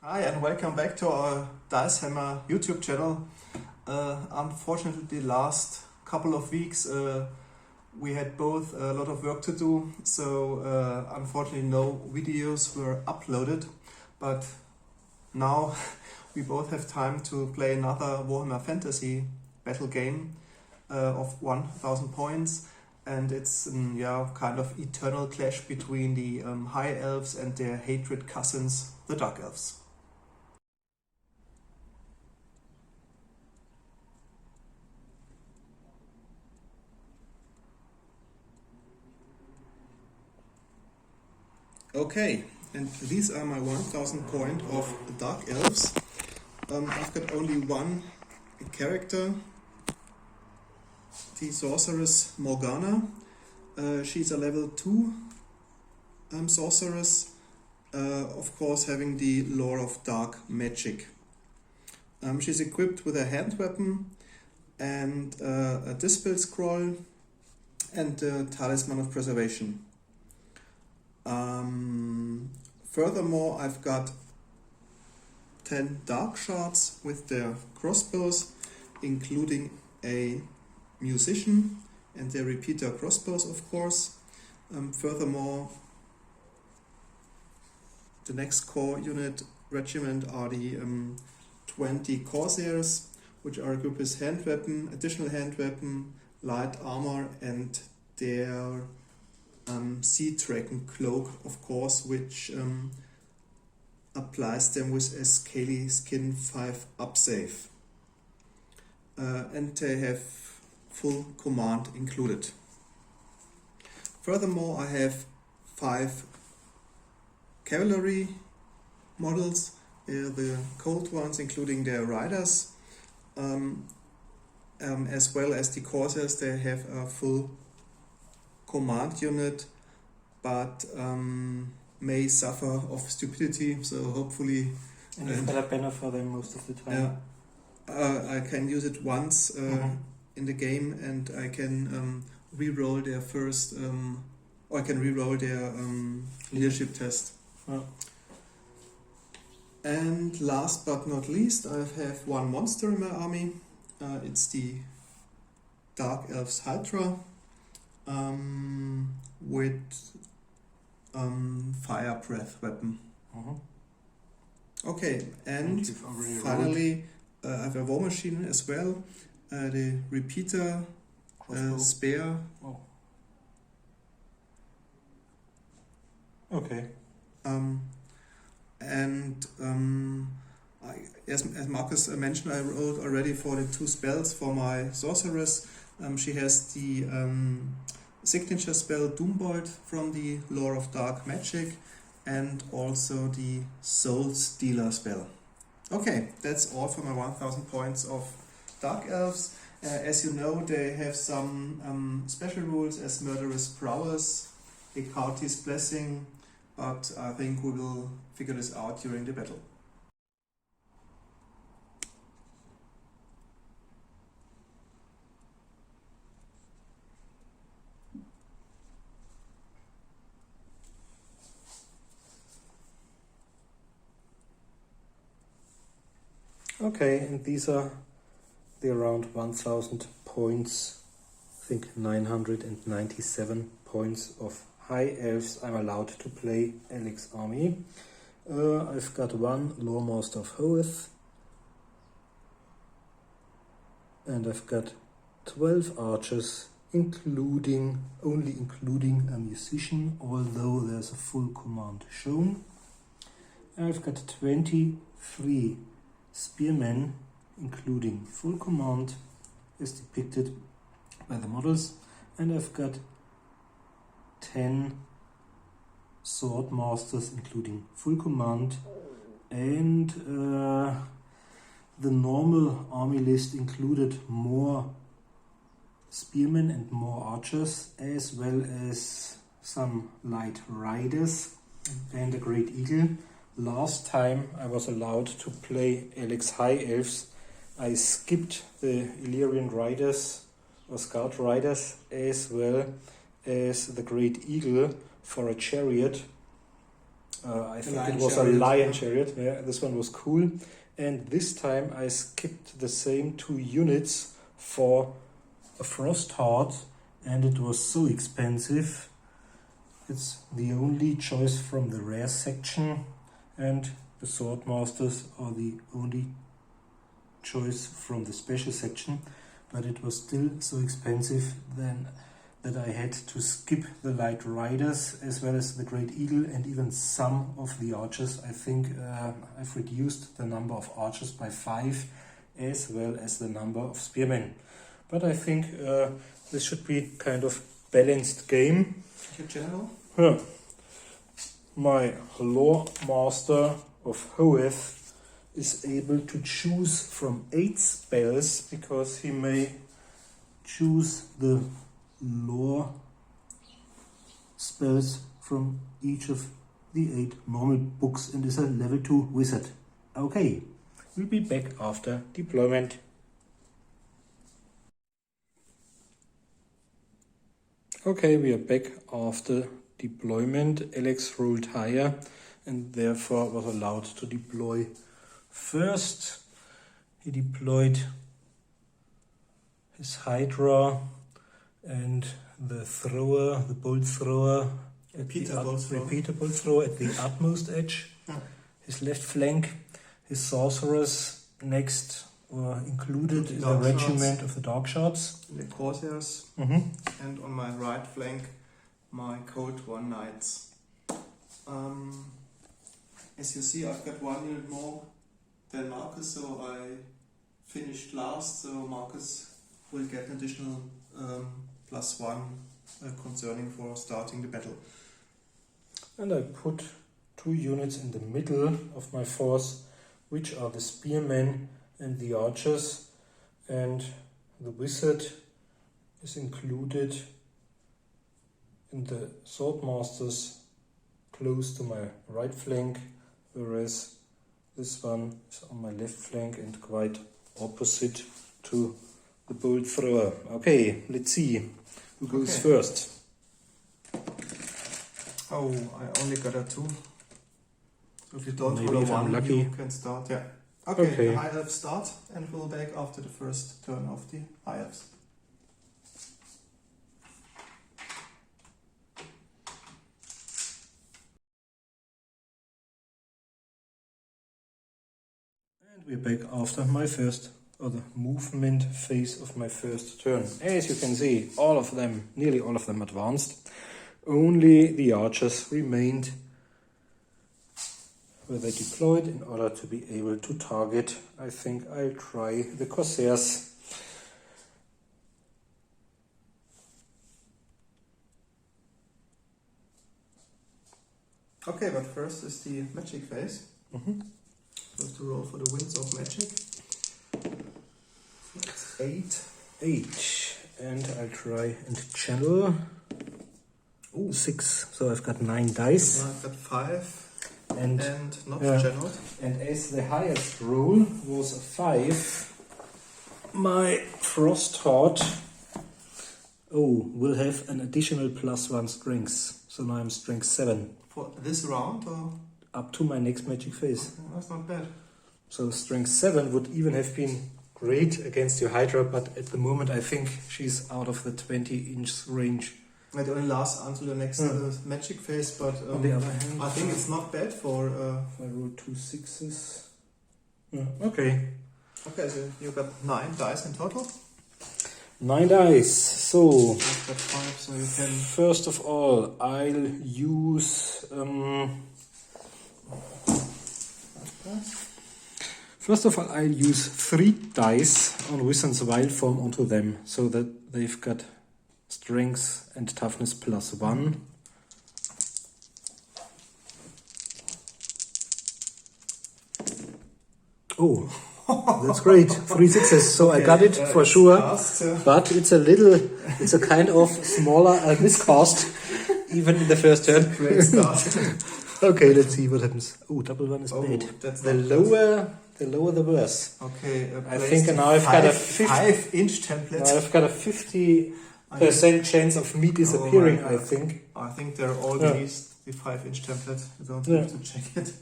Hi and welcome back to our Dice Hammer YouTube channel. Unfortunately, the last couple of weeks we had both a lot of work to do, so unfortunately no videos were uploaded, but now we both have time to play another Warhammer Fantasy Battle game of 1000 points, and it's kind of eternal clash between the High Elves and their hatred cousins, the Dark Elves. Okay, and these are my 1000 point of Dark Elves. I've got only one character, the Sorceress Morgana. She's a level 2 sorceress, of course having the lore of dark magic. She's equipped with a hand weapon and a dispel scroll and a talisman of preservation. Furthermore, I've got 10 dark shards with their crossbows, including a musician and their repeater crossbows, of course. Furthermore, the next core unit regiment are the 20 Corsairs, which are equipped with hand weapon, additional hand weapon, light armor, and their Sea Dragon cloak, of course, which applies them with a scaly skin 5 up save. And they have full command included. Furthermore, I have 5 cavalry models, the cold ones, including their riders, as well as the Corsairs. They have a full command unit, but may suffer of stupidity, so hopefully... And you've got a banner for them most of the time. I can use it once in the game, and I can re-roll their first, or I can re-roll their leadership test. And last but not least, I have one monster in my army. It's the Dark Elves Hydra, with fire breath weapon. Okay, and finally I have a war machine as well, the repeater spear. Okay. As Marcus mentioned, I rolled already for the 2 spells for my sorceress. She has the signature spell Doombolt from the lore of dark magic, and also the Soul Stealer spell. Okay, that's all for my 1000 points of Dark Elves. As you know, they have some special rules as Murderous Prowess, Hekate's Blessing, but I think we will figure this out during the battle. Okay, and these are the around 1000 points, I think 997 points of High Elves I'm allowed to play Alec's army. I've got 1 Loremaster of Hoeth, and I've got 12 archers, only including a musician, although there's a full command shown. And I've got 23 spearmen, including full command, as depicted by the models, and I've got 10 sword masters, including full command, and the normal army list included more spearmen and more archers, as well as some light riders and a great eagle. Last time I was allowed to play Alec's High Elves, I skipped the Illyrian riders or scout riders, as well as the great eagle for a chariot, I think it was a lion chariot. Yeah, this one was cool. And this time I skipped the same 2 units for a Frost Heart, and it was so expensive. It's the only choice from the rare section, and the Swordmasters are the only choice from the special section, but it was still so expensive then that I had to skip the Light Riders as well as the Great Eagle and even some of the archers. I think I've reduced the number of archers by 5 as well as the number of spearmen. But I think this should be kind of balanced game. Your general? Yeah. My Lore Master of Hoeth is able to choose from 8 spells because he may choose the lore spells from each of the 8 normal books and is a level 2 wizard. Okay, we'll be back after deployment. Okay, we are back after deployment. Alex rolled higher and therefore was allowed to deploy first. He deployed his Hydra and the thrower, the bolt thrower, repeater bolt thrower at the utmost edge. His left flank, his sorcerers next were included in the regiment of the Dark Shards. The Corsairs. And on my right flank, my Cold War Knights. As you see, I've got 1 unit more than Marcus, so I finished last, so Marcus will get an additional +1 concerning for starting the battle. And I put 2 units in the middle of my force, which are the spearmen and the archers, and the wizard is included in the swordmasters close to my right flank, whereas this one is on my left flank and quite opposite to the bolt thrower. Okay, let's see who goes first. Oh, I only got a 2. So if you don't Maybe roll a if I'm 1, lucky. you can start. Yeah. Okay. The High Elves start and we'll back after the first turn of the High Elves. And we're back after my first, or the movement phase of my first turn. As you can see, all of them, nearly all of them advanced. Only the archers remained where they deployed in order to be able to target. I think I'll try the Corsairs. Okay, but first is the magic phase. Have to roll for the winds of magic. That's 8. 8. And I'll try and channel. Ooh, 6. So I've got 9 dice. I've got 5. And not channeled. And as the highest roll was a 5, my Frost Heart will have an additional +1 strength. So now I'm strength 7. For this round or? Up to my next magic phase. Okay, that's not bad. So strength 7 would even have been great against your Hydra, but at the moment I think she's out of the 20-inch range. It only lasts until the next magic phase, but on the other hand, I think it's not bad for... if I roll 2 6s. Okay. Okay, so you got 9 dice in total? 9 dice. So, I've got 5, so you can... First of all, I'll use... I'll use 3 dice on Wizard's Wild Form onto them, so that they've got strength and toughness +1. Oh, that's great. 3 6s, so I got it for sure. But it's a kind of smaller miscast, even in the first turn. Great start. Okay, let's see what happens. Oh, double 1 is bad. That's The lower the worse. Okay, I think now I've got a 5-inch template. Now I've got a 50 percent chance of me disappearing, Oh my I God. think. I think they're all Yeah. beneath the 5-inch template. You don't Yeah. have to check it.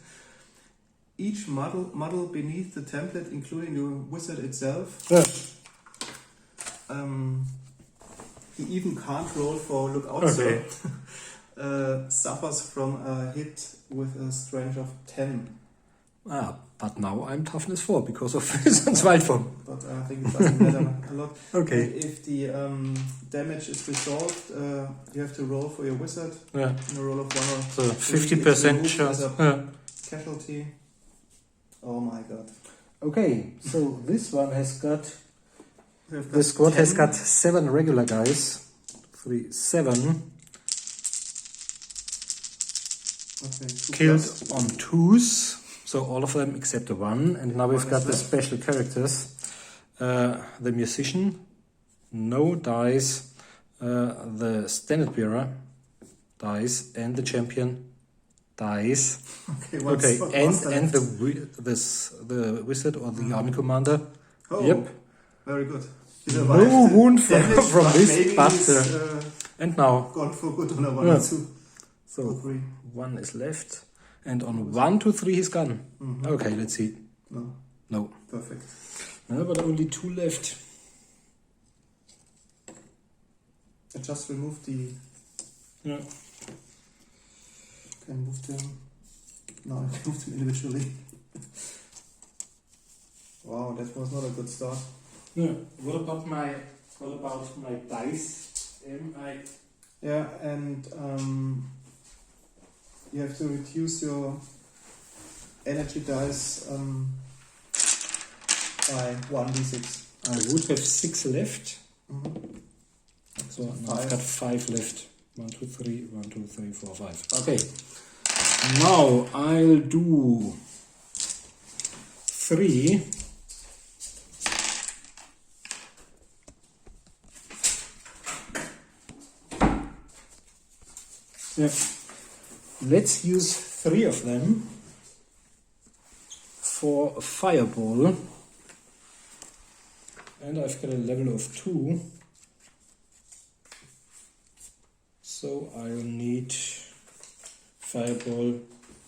Each model beneath the template, including the wizard itself. Yeah. He even can't roll for lookout, Okay. so suffers from a hit with a strength of 10. But now I'm toughness 4 because of Wizard's Wildform. But I think it doesn't matter a lot. Okay. And if the damage is resolved, you have to roll for your wizard. Yeah. In a roll of 1 or So 3, 50% it's removed chance. as a Yeah. casualty. Oh my god. Okay, so this one has got. We've The got squad has 10. got 7 regular guys. 3, 7. Okay, 2 Killed plus. on 2s. So all of them except the 1. And now we've One got is the left. special characters. The musician, no dice. The standard bearer, dice. And the champion, dice. Okay, one Okay, spot and master left. the wizard or the army commander. Oh, Yep. very good. He No survived the wound from, damage, from but this, maybe but he's, and now gone for good on a 1 Yeah. or 2 or so 3. 1 is left, and on 1 to 3 he's gone. Mhm. Okay, let's see. No, No, perfect. but only 2 left. I just removed the. Yeah. Can move them. No, I moved them individually. Wow, that was not a good start. Yeah. What about my dice? Yeah, and you have to reduce your energy dice by 1d6. I would have 6 left, Mm-hmm. so now I've got 5 left. 1, 2, 3, 1, 2, 3, 4, 5. Okay. Now I'll do 3. Yeah. Let's use 3 of them for a fireball. And I've got a level of 2. So I'll need fireball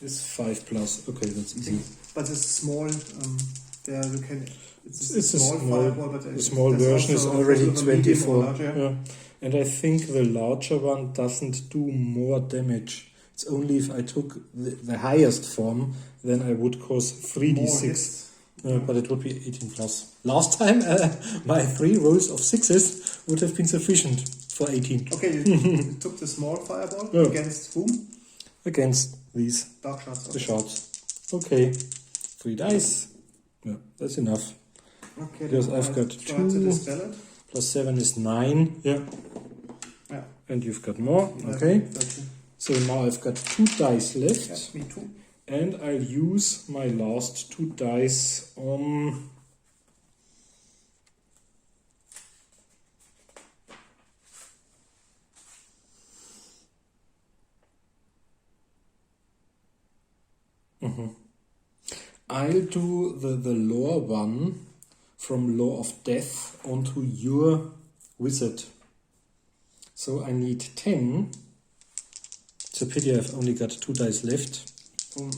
is 5 plus. Okay, that's easy. But it's small. There you can. It's a small fireball, but The small there's version is also already a medium or 24. larger. Yeah. And I think the larger one doesn't do more damage. It's only if I took the highest form, then I would cause 3d6. More hits. But it would be 18 plus. Last time, my 3 rolls of 6s would have been sufficient for 18. Okay, you took the small fireball Yeah. against whom? Against these, Dark shards. the shards. Okay, 3 dice. Yeah, that's enough. Okay, Because then I've I'll got try 2. to dispel it. Plus 7 is 9. Yeah. Yeah. And you've got more. 11, Okay. 13. So now I've got 2 dice left. Yeah, me too. And I'll use my last 2 dice on. I'll do the lore one from Law of Death onto your wizard. So I need 10. It's a pity I've only got 2 dice left. From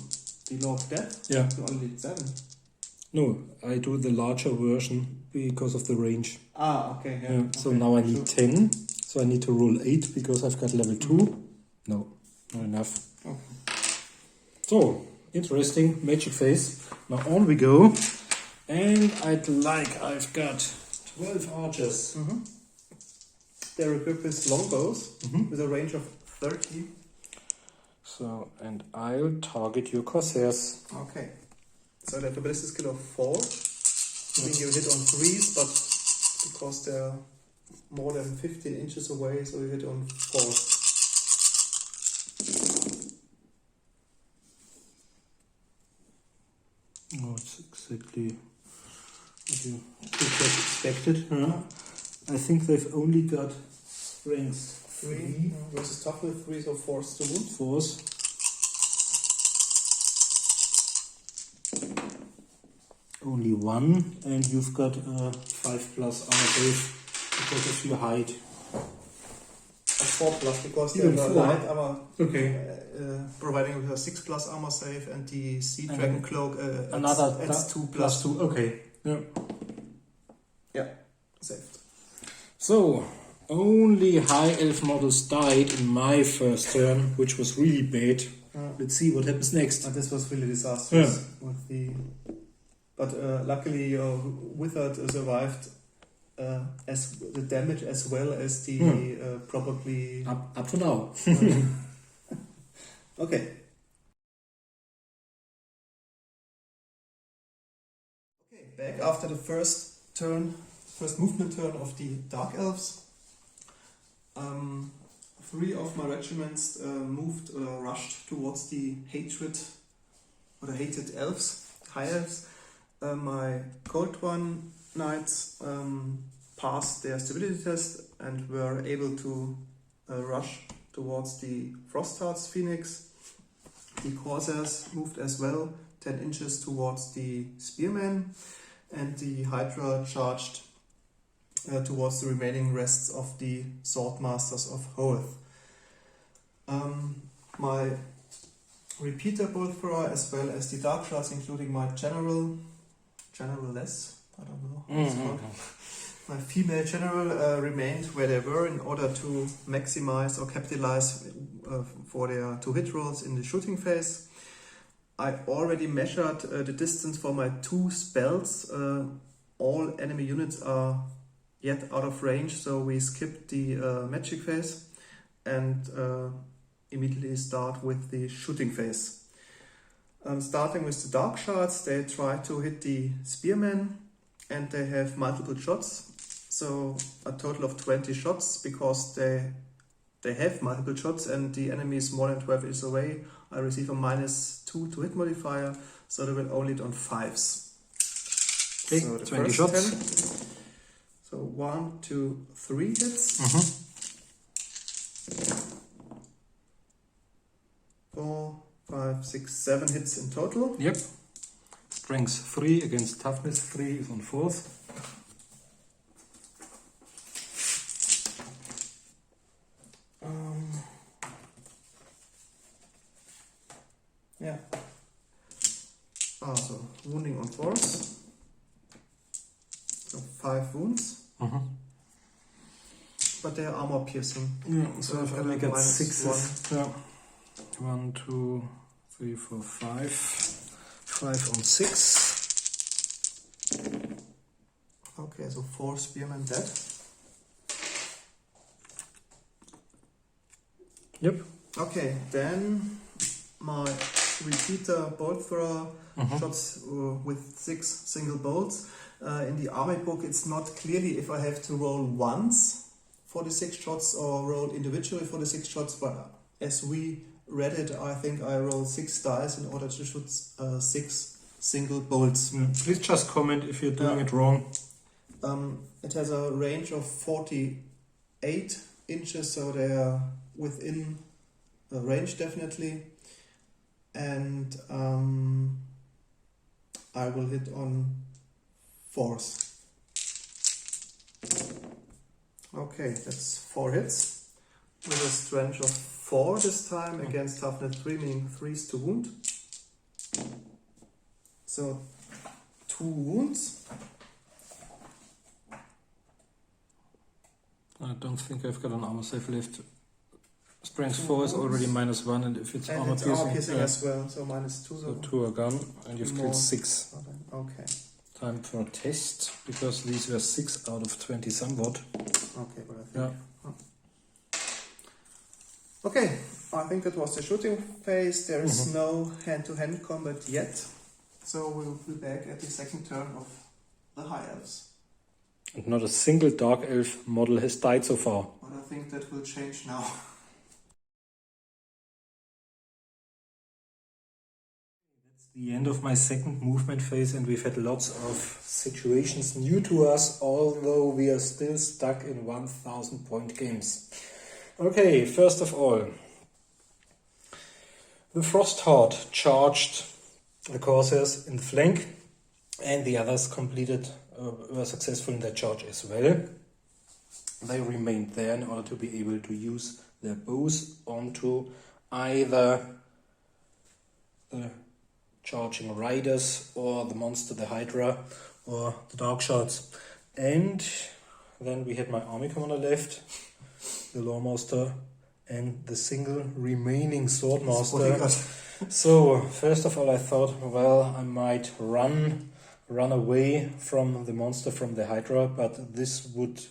the Law of Death? Yeah. You only did 7. No, I do the larger version because of the range. Ah, okay. Yeah. Yeah, Okay, so now I need sure. 10. So I need to roll 8 because I've got level 2. No, not enough. Okay. So, interesting magic phase. Now on we go. And I've got 12 archers. Mm-hmm. They're equipped with longbows with a range of 30. So, and I'll target your corsairs. Okay. So they have a ballistic skill of 4. I think you hit on 3s, but because they're more than 15 inches away, so you hit on 4. Oh, it's exactly what you could have expected. Huh? I think they've only got strength 3 versus toughness 3, so 4 to wound. Force. Only 1, and you've got 5 plus armor save because of your height. 4+ because Even the 4? light armor Okay. providing with a 6+ armor save, and the Sea Dragon Cloak Another adds 2+. +2. Okay. Yeah. Yeah, saved. So, only high elf models died in my first turn, which was really bad. Let's see what happens next. And this was really disastrous with the. But luckily, your wizard survived as the damage as well as the probably Up to now. Okay. Okay, back after the first movement turn of the Dark Elves. 3 of my regiments rushed towards the hated elves, high elves. My Ulthuan knights passed their stability test and were able to rush towards the Frostheart's Phoenix. The Corsairs moved as well 10 inches towards the Spearmen, and the Hydra charged towards the remaining rests of the Swordmasters of Hoeth. My repeater bolt thrower, as well as the Dark Shards, including my generaless, I don't know how it's called. My female general remained where they were in order to maximize or capitalize for their 2 hit rolls in the shooting phase. I already measured the distance for my 2 spells. All enemy units are yet out of range, so we skip the magic phase and immediately start with the shooting phase. Starting with the Dark Shards, they try to hit the Spearmen, and they have multiple shots, so a total of 20 shots because they have multiple shots and the enemy is more than 12 inches away. I receive a -2 to hit modifier, so they will only hit on 5s. Okay, so the 20 first shots. 10. So 1, 2, 3 hits. 4, 5, 6, 7 hits in total. Yep. Strength 3 against toughness 3 is on 4th. Yeah. So wounding on 4th. So 5 wounds. But they are armor piercing. Yeah, so I've only got minus 6. Yeah. 1, 2, 3, 4, 5. 5 on 6. Okay, so 4 spearmen dead. Yep. Okay, then my repeater bolt thrower shots with 6 single bolts. In the army book, it's not clearly if I have to roll once for the 6 shots or roll individually for the 6 shots, but as we read it, I think I rolled 6 dice in order to shoot 6 single bolts. Please just comment if you're doing it wrong. It has a range of 48 inches, so they are within the range definitely. And I will hit on 4s. Okay, that's 4 hits with a strength of 4 this time against toughness 3, meaning 3s to wound. So 2 wounds. I don't think I've got an armor save left. Strength 4 is already -1, and if it's armor piercing as well, so -2. So 2 are gone, and you've killed 6. Okay. Time for a test, because these were 6 out of 20 somewhat. Okay, but I think. Yeah. Okay, I think that was the shooting phase. There is no hand-to-hand combat yet, so we'll be back at the second turn of the High Elves. And not a single Dark Elf model has died so far. But I think that will change now. That's the end of my second movement phase, and we've had lots of situations new to us, although we are still stuck in 1000 point games. Okay, first of all, the Frostheart charged the Corsairs in the flank, and the others were successful in their charge as well. They remained there in order to be able to use their bows onto either the charging riders or the monster, the Hydra, or the dark shards. And then we had my army commander left, the Lawmaster, and the single remaining Swordmaster. So, first of all, I thought, well, I might run away from the monster, from the Hydra, but this would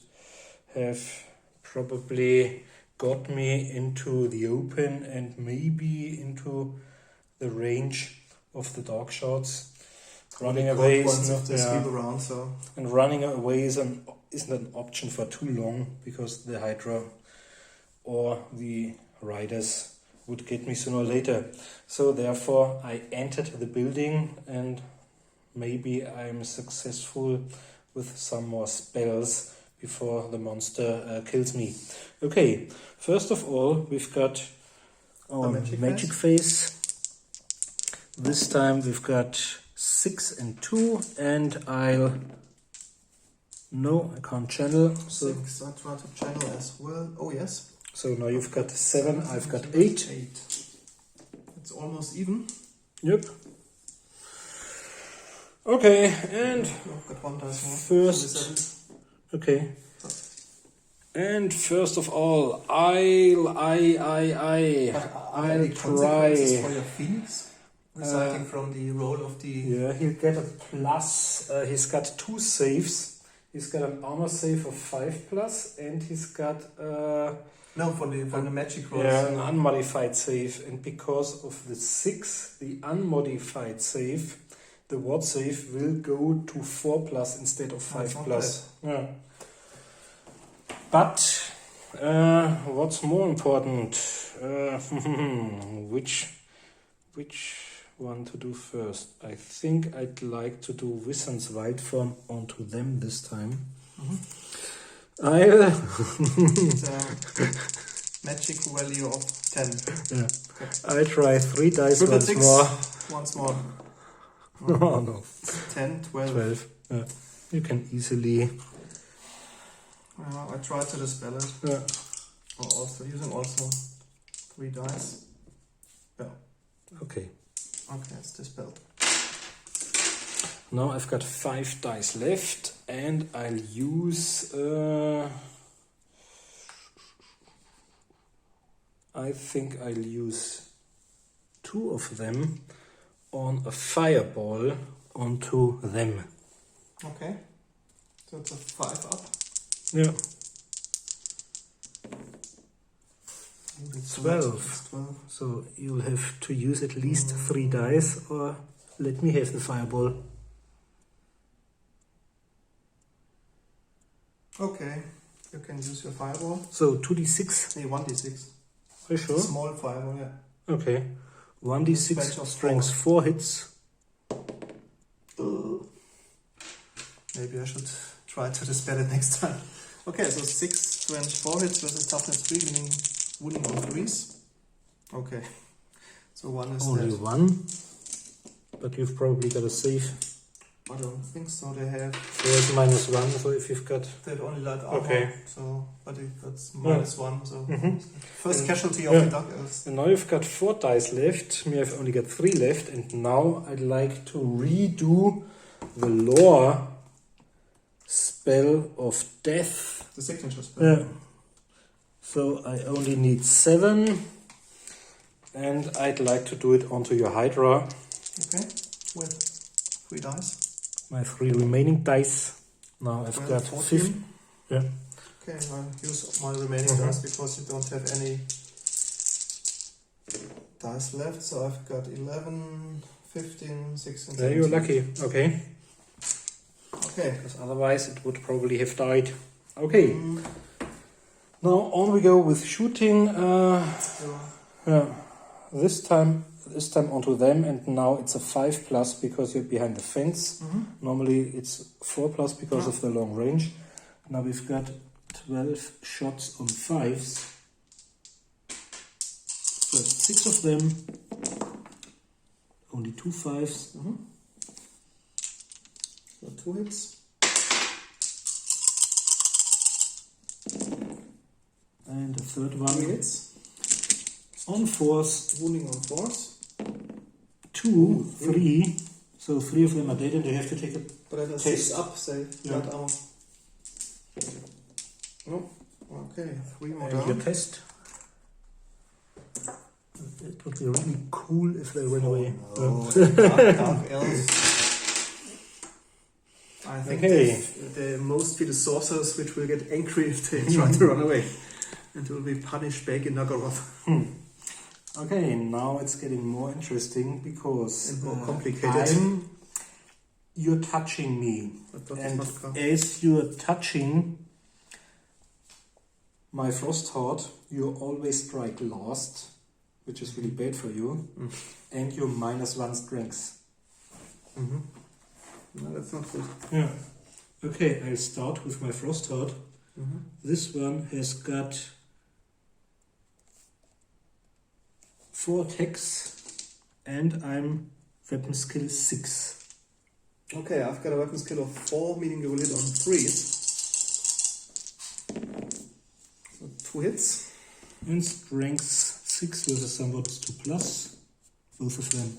have probably got me into the open and maybe into the range of the dark shards. Running away is not around, so. And running away isn't an option for too long, because the Hydra or the riders would get me sooner or later. So therefore I entered the building, and maybe I'm successful with some more spells before the monster kills me. Okay, first of all, we've got our magic phase. This time we've got 6 and 2, and no, I can't channel. So 6, I try to channel as well. Oh yes. So now you've got 7, I've got 8. It's almost even. Yep. Okay, and I've got 1 dice more. first, okay. And first of all, I'll try. For your Phoenix, resulting from the roll of the. Yeah, he'll get a plus. He's got 2 saves. He's got an armor save of 5+, and he's got no, from the magic rolls. Yeah, an unmodified save, and because of the 6, the unmodified save, the ward save will go to 4+ instead of 5+. Yeah. But what's more important? Which one to do first? I think I'd like to do Wisson's Wildform onto them this time. I'll magic value of 10. Yeah. I try 3 dice once more. Oh no. 10, 12. 12. Yeah. You can easily. I try to dispel it. Yeah. Using 3 dice. Yeah. Okay. Okay, it's dispelled. Now I've got 5 dice left, and I'll use. I think I'll use 2 of them on a fireball onto them. Okay. So it's a 5 up. Yeah. It's 12. 12. So you'll have to use at least 3 dice, or let me have the fireball. Okay, you can use your fireball. So 2d6. 1d6. Are you sure? Small fireball, yeah. Okay. 1d6 strength 4 hits. Maybe I should try to dispel it next time. Okay, so 6 strength 4 hits versus toughness 3, meaning wounding on 3s. Okay, so 1 is only dead. 1, but you've probably got a save. I don't think so. They have. There's -1, so if you've got. They have only light armor. Okay. So, but that's -1. So first And, casualty of the Dark Elves. And now you've got 4 dice left. Me, I've only got 3 left, and now I'd like to redo the lore spell of death. The signature spell. Yeah. So I only need 7, and I'd like to do it onto your Hydra. Okay. With 3 dice. My 3 remaining dice. Now I've got 15. Yeah. Okay, I'll use my remaining dice because you don't have any dice left. So I've got 11, 15, 16, 17. Yeah, you're lucky. Okay. Okay. Because otherwise it would probably have died. Okay. Now on we go with shooting. This time onto them, and now it's a 5+ because you're behind the fence. Normally it's 4+ because of the long range. Now we've got 12 shots on 5s. First 6 of them. Only 2 5s. So 2 hits. and the third 3 one hits. on force. Wounding on force. 2, 3. So 3 of them are dead, and they have to take a But I Test. 6 up, say, Yeah. light armor. No. Okay, 3 more and your down. test. It would be really cool if they ran away. Oh, Dark Elves. I think Okay. they mostly the sorcerers which will get angry if they try to run away. And will be punished back in Naggaroth. Okay, now it's getting more interesting because And more complicated. you're touching me, But that is and not come. as you're touching my frost heart, you always strike last, which is really bad for you, and you're -1 strength. Mm-hmm. No, that's not good. Yeah. Okay, I'll start with my frost heart. Mm-hmm. This one has got 4 attacks, and I'm weapon skill 6. Okay, I've got a weapon skill of 4, meaning you will hit on 3. So 2 hits. And strength 6 versus somebody's 2 plus. Both of them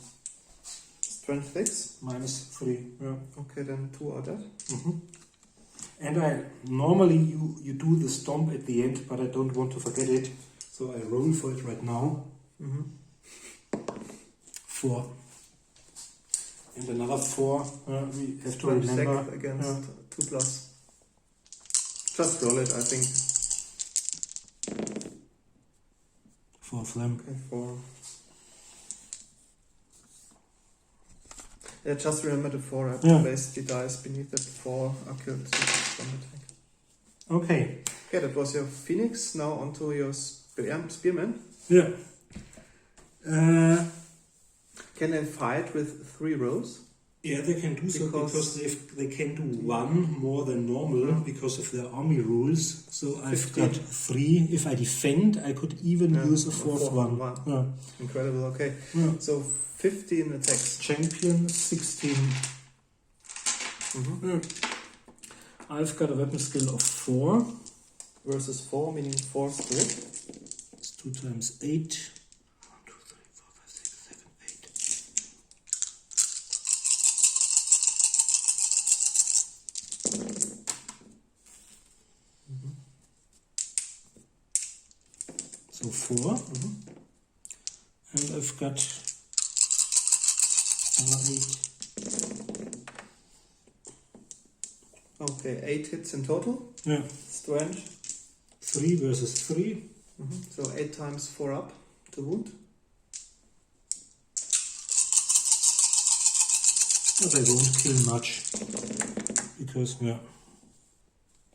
Strength 6. -3. Yeah. Okay, then 2 are dead. And I normally you do the stomp at the end, but I don't want to forget it, so I roll for it right now. 4. And another 4. We have to remember. Sec against 2 plus. Just roll it, I think. 4 of them. Okay, 4. Yeah, just remember the 4. I have Yeah. placed the dice beneath that 4 are killed from attack. Okay. Okay, that was your Phoenix. Now onto your Spearman. Yeah. Can they fight with 3 rows? Yeah, they can do so because they can do 1 more than normal because of their army rules. So I've 15. got 3. If I defend, I could even use a 4th one. Yeah. Incredible, okay. Yeah. So 15 attacks. Champion 16. Yeah. I've got a weapon skill of 4. Versus 4, meaning 4 split. It's 2 times 8. 1, 2, 3, 4, 5, 6, 7, 8. So 4. And I've got another 8. Okay, 8 hits in total. Yeah. Strength. 3 versus 3. So 8 times 4 up to wound. But I won't kill much. Because,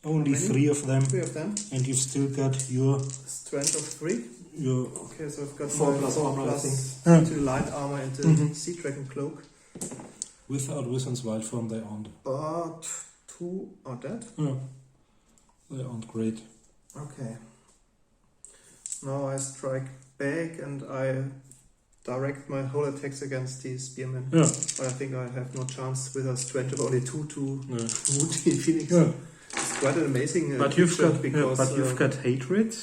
only 3 of them. 3 of them. And you've still got your Strength of 3. Okay, so I've got 4 my plus 4 armor, I plus think. to light armor and the Sea Dragon Cloak. Without Wizard's Wild Form, they aren't. But 2 are dead. Yeah. They aren't great. Okay. Now I strike back and I direct my whole attacks against the Spearmen. Yeah. But I think I have no chance with a strength of only 2 to Yeah. wound the Phoenix. Yeah. It's quite an amazing But you've creature got because you've got hatred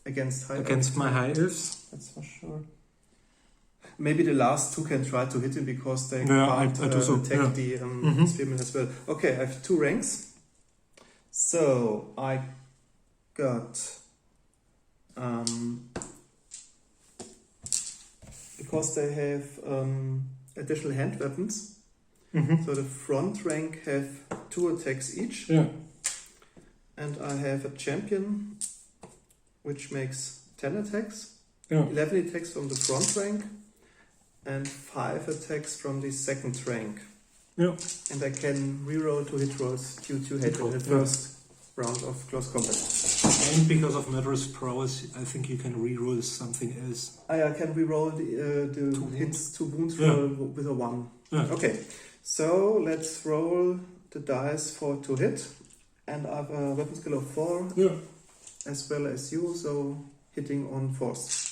against high against my high elves. That's for sure. Maybe the last 2 can try to hit him because they I can't do so, attack the Spearmen as well. Okay, I have 2 ranks. So I got because they have additional hand weapons. So the front rank have 2 attacks each. Yeah. And I have a champion which makes 10 attacks. Yeah. 11 attacks from the front rank and 5 attacks from the second rank. Yeah. And I can reroll to hit rolls due to hit in the first round of close combat. And because of murderous prowess, I think you can reroll something else. I can reroll the hits to wounds roll with a 1. Yeah. Okay, so let's roll the dice for to hit. And I have a weapon skill of 4 as well as you, so hitting on force.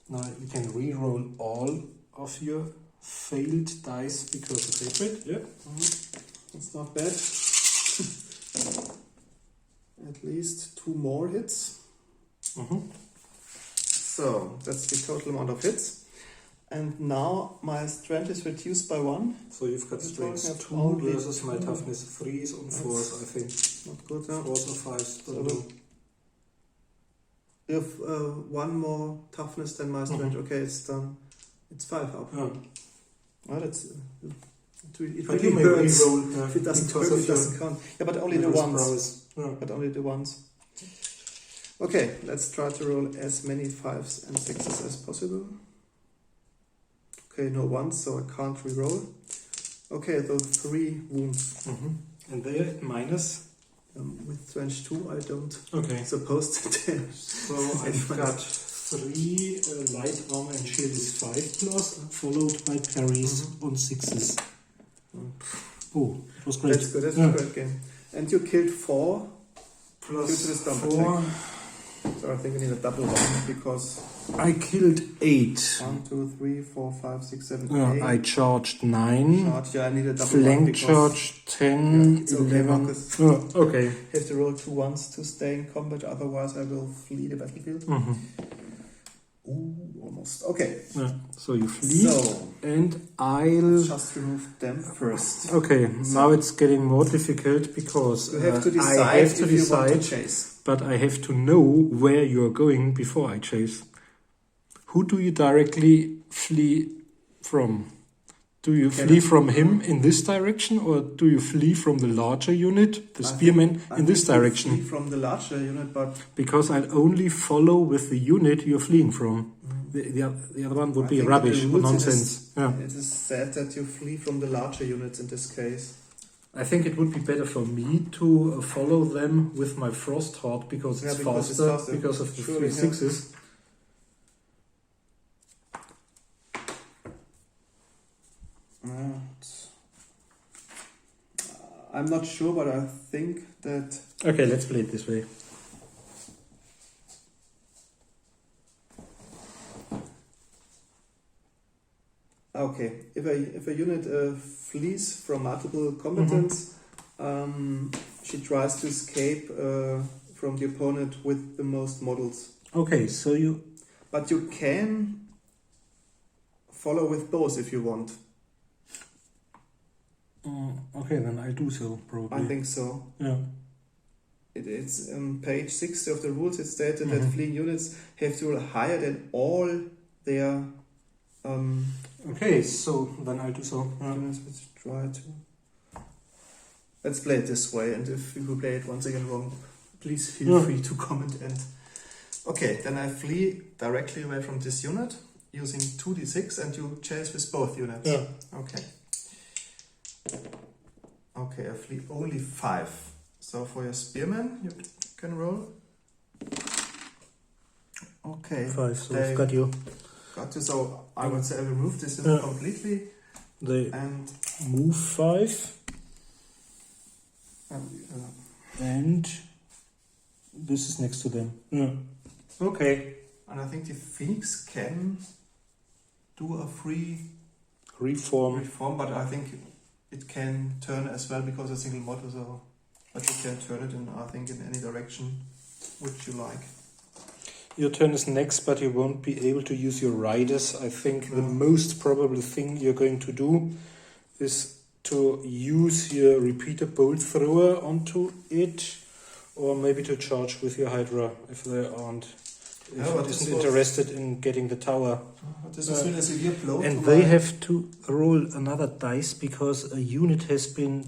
Now you can reroll all of your failed dice because of hatred. Yeah. That's not bad. at least 2 more hits. So that's the total amount of hits. And now my strength is reduced by 1. So you've got strength have 2 only versus my 2. toughness 3s and 4s, I think. Not good, huh? 4s or 5s, don't So know. you have 1 more toughness than my strength. Okay, it's done. It's 5 up. Yeah. Well, that's... it But really you may hurts. reroll, If it doesn't because hurt, of it doesn't count. Yeah, but only the your ones. prowess. Yeah. But only the ones. Okay, let's try to roll as many 5s and 6s as possible. Okay, no 1s, so I can't reroll. Okay, those 3 wounds. And they are minus? With strength 2, I don't Okay. suppose that. So I've got 3 light armor and shield is 5 plus, followed by parries on 6s. Oh, it was great. That's good, that's a great game. And you killed 4 Plus due to the stomach 4. attack. So I think we need a double 1 because I killed 8. 1, 2, 3, 4, 5, 6, 7, 8. I charged 9. Charge, yeah, I need a double 1 Flank because charge 10, Yeah, it's okay, 11. Marcus. Okay. I have to roll 2 1s to stay in combat, otherwise I will flee the battlefield. Ooh, almost. Okay. Yeah. So you flee, So and I'll... just remove them first. Okay, now it's getting more difficult because You have to I decide have to if you want to decide, chase. but I have to know where you're going before I chase. Who do you directly flee from? Do you flee from him in this direction, or do you flee from the larger unit, the spearmen, in this direction? I flee from the larger unit, but Because I'll only follow with the unit you're fleeing from. The other one would I be think rubbish the or rules nonsense. Yeah. it is said that you flee from the larger units in this case. I think it would be better for me to follow them with my frost heart because it's, faster, because of the Surely, 3 6s. I'm not sure, but I think that Okay, let's play it this way. okay. If a unit flees from multiple combatants, she tries to escape from the opponent with the most models. Okay, so you... But you can follow with both if you want. okay, then I do so, probably. I think so. Yeah. It's on page 60 of the rules. It stated that fleeing units have to roll higher than all their Okay, so then I do so. Yeah. units. Let's try to. Let's play it this way, and if you play it once again wrong, please feel free to comment. And okay, then I flee directly away from this unit using 2d6, and you chase with both units. Yeah. Okay. Okay, I flee only 5. So for your spearman, you can roll. Okay. 5, so they I've got you. got to. So I would say I remove this unit completely. They And move 5, and this is next to them. Yeah. Okay. and I think the Phoenix can do a free Reform. but I think it can turn as well because it's a single model. So, but you can turn it in, I think, in any direction which you like. Your turn is next, but you won't be able to use your riders. I think the most probable thing you're going to do is to use your repeater bolt thrower onto it, or maybe to charge with your Hydra if they aren't. If it isn't interested in getting the tower. But this was really a severe blow. And they have to roll another dice because a unit has been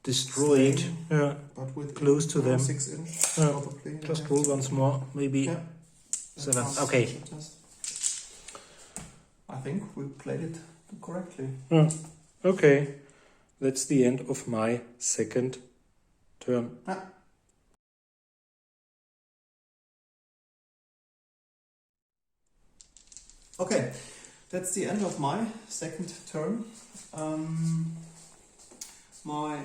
destroyed. Yeah, but with close to them. 6 inch, Yeah. probably. Just roll once more, maybe. Yeah. 7. Okay. I think we played it correctly. Yeah. Okay. That's the end of my second turn. Okay, that's the end of my second turn. My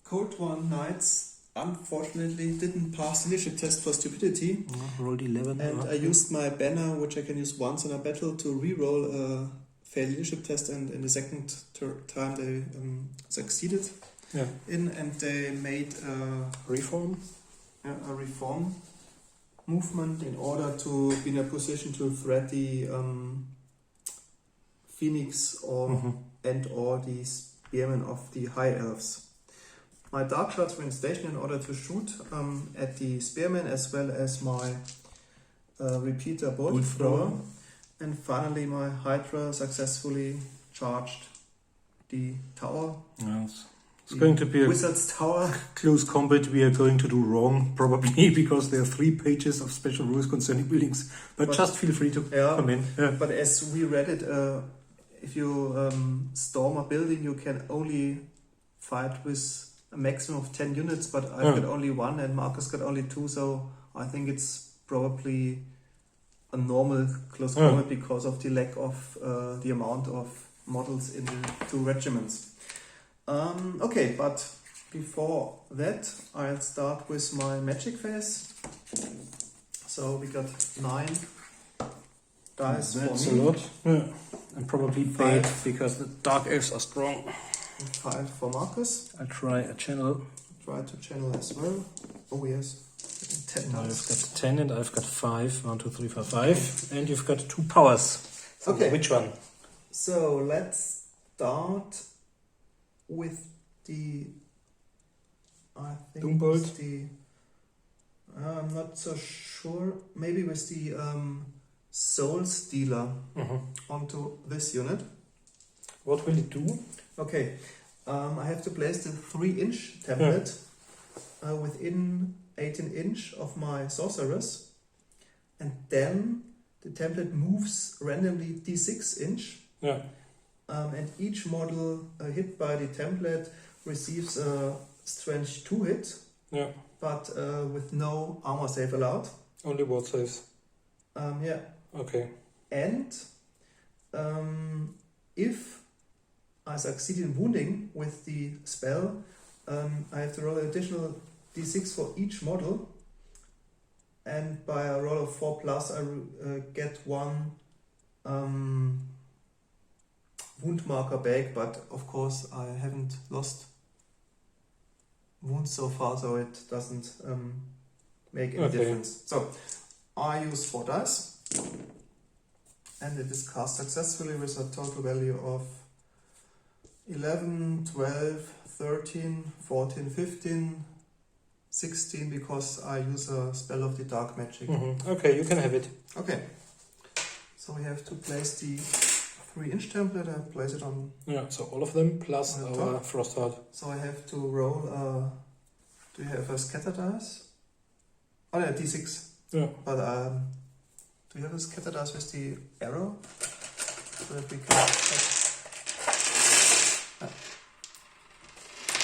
Ulthuan knights unfortunately didn't pass the leadership test for stupidity, Rolled 11. and I used my banner, which I can use once in a battle, to re-roll a failed leadership test, and in the second time they succeeded. in, and they made Reform. a reform movement in order to be in a position to threat the Phoenix or the Spearmen of the High Elves. My Dark Shots were in station in order to shoot at the Spearmen as well as my repeater bolt thrower. And finally my Hydra successfully charged the tower. Yes. It's going to be a Wizard's Tower. close combat we are going to do wrong, probably, because there are 3 pages of special rules concerning buildings. But just feel free to come in. Yeah. But as we read it, if you storm a building, you can only fight with a maximum of 10 units, but I've got only 1 and Marcus got only 2, so I think it's probably a normal close combat because of the lack of the amount of models in the 2 regiments. Okay, but before that, I'll start with my magic phase. So we got 9 dice. That's for a me. lot. Yeah. And probably 5. bad because the Dark Elves are strong. 5 for Marcus. I try a channel. Try to channel as well. Oh yes, 10 Now dice. you've got 10 and I've got 5. 1, 2, 3, 4, 5. And you've got 2 powers. So Okay. which one? So let's start with the. I think Doombolt? it's the. I'm not so sure. Maybe with the Soul Stealer onto this unit. What will it do? Okay, I have to place the 3-inch template within 18 inch of my sorceress, and then the template moves randomly d6 inch. Yeah. And each model hit by the template receives a strength 2 hit, Yeah. but with no armor save allowed. Only ward saves. Yeah. Okay. And if I succeed in wounding with the spell, I have to roll an additional d6 for each model. And by a roll of 4 plus, I get 1 wound marker back, but of course I haven't lost wounds so far, so it doesn't make any difference. So I use 4 dice, and it is cast successfully with a total value of 11, 12, 13, 14, 15, 16, because I use a spell of the dark magic. Okay, you can have it. Okay, so we have to place the 3-inch template. I place it on. Yeah, so all of them plus On the our top. frost heart. So I have to roll. Do you have a scatter dice? Oh yeah, d6. Yeah. But do you have a scatter dice with the arrow? So that we can.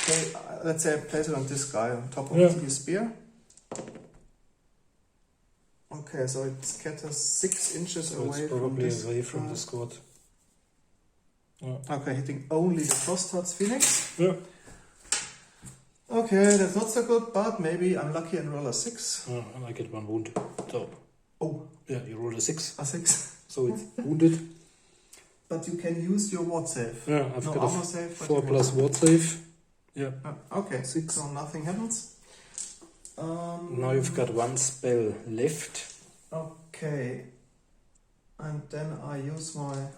Okay, let's say I place it on this guy on top of the spear. Okay, so it scatters 6 inches So away it's from probably this. away from the squad. Yeah. Okay, hitting only the Frostheart's Phoenix. Yeah. Okay, that's not so good, but maybe I'm lucky and roll a 6. And I get 1 wound. So. Oh. Yeah, you roll a 6. A 6. So it's wounded. But you can use your ward save. Yeah, I've no got armor a save. But 4 plus ward save. Yeah. Okay, 6. so nothing happens. Now you've got 1 spell left. Okay. And then I use my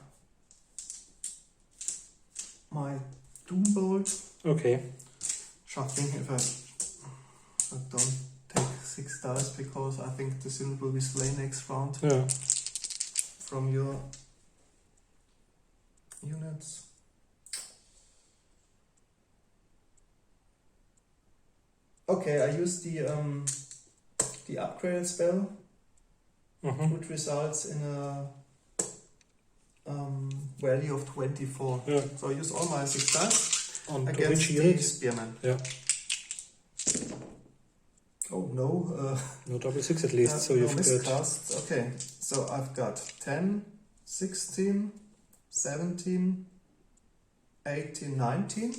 Doombolt. Okay. Just thinking if I don't take 6 dice, because I think this unit will be slain next round. Yeah. From your units. Okay, I use the upgraded spell, which results in a value of 24. Yeah. So I use all my 6 dice On against which the unit? spearman. Yeah. Oh no. No double 6 at least, so no you've got... miscasts. Okay, so I've got 10, 16, 17, 18, 19,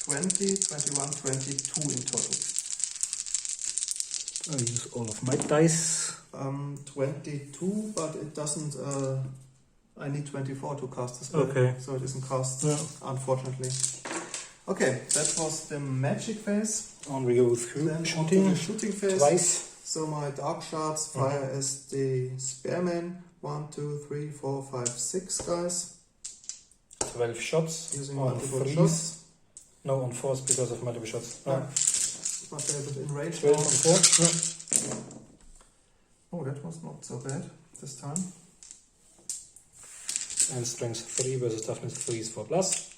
20, 21, 22 in total. I use all of my dice. 22, but it doesn't. I need 24 to cast the spell. Okay. So it isn't cast, Yeah. unfortunately. Okay, that was the magic phase. On we go through Then onto shooting the shooting phase. twice. So my dark shards fire as the spearman. 1, 2, 3, 4, 5, 6 guys. 12 shots Using on multiple threes. shots. No, on fours because of multiple shots. No. But they're within range 12 now. on 4. Yeah. Oh, that was not so bad this time. And strength 3 versus toughness 3 is 4 plus.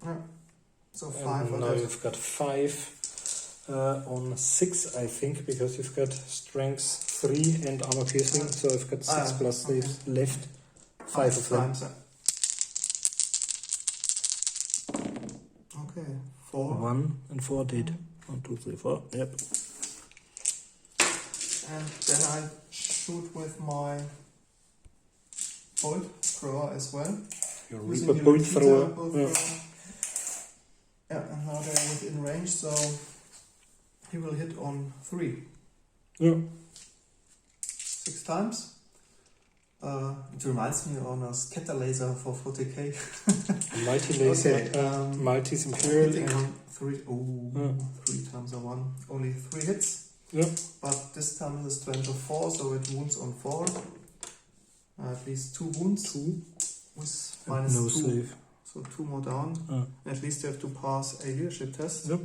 Yeah. So 5 And on now that. you've got 5 on 6, I think, because you've got strength 3 and armor piercing. So I've got 6 plus saves left. 5 of them. times. Okay, 4. 1 and 4 dead. 1, 2, 3, 4. Yep. And then I shoot with my bolt thrower as well. Your Using Reaper the bolt repeater thrower. bolt Yeah. thrower. Yeah, and now they're within range, so he will hit on 3. Yeah. 6 times. It reminds me of a scatter laser for 40k. Mighty laser. Okay, Maltese Imperial. hitting And, on 3. Oh, 3 times a 1. Only 3 hits. yeah. But this time it is strength of 4, so it wounds on 4. At least 2 wounds. 2. With And minus no 2. save. So 2 more down. At least you have to pass a leadership test. Yep.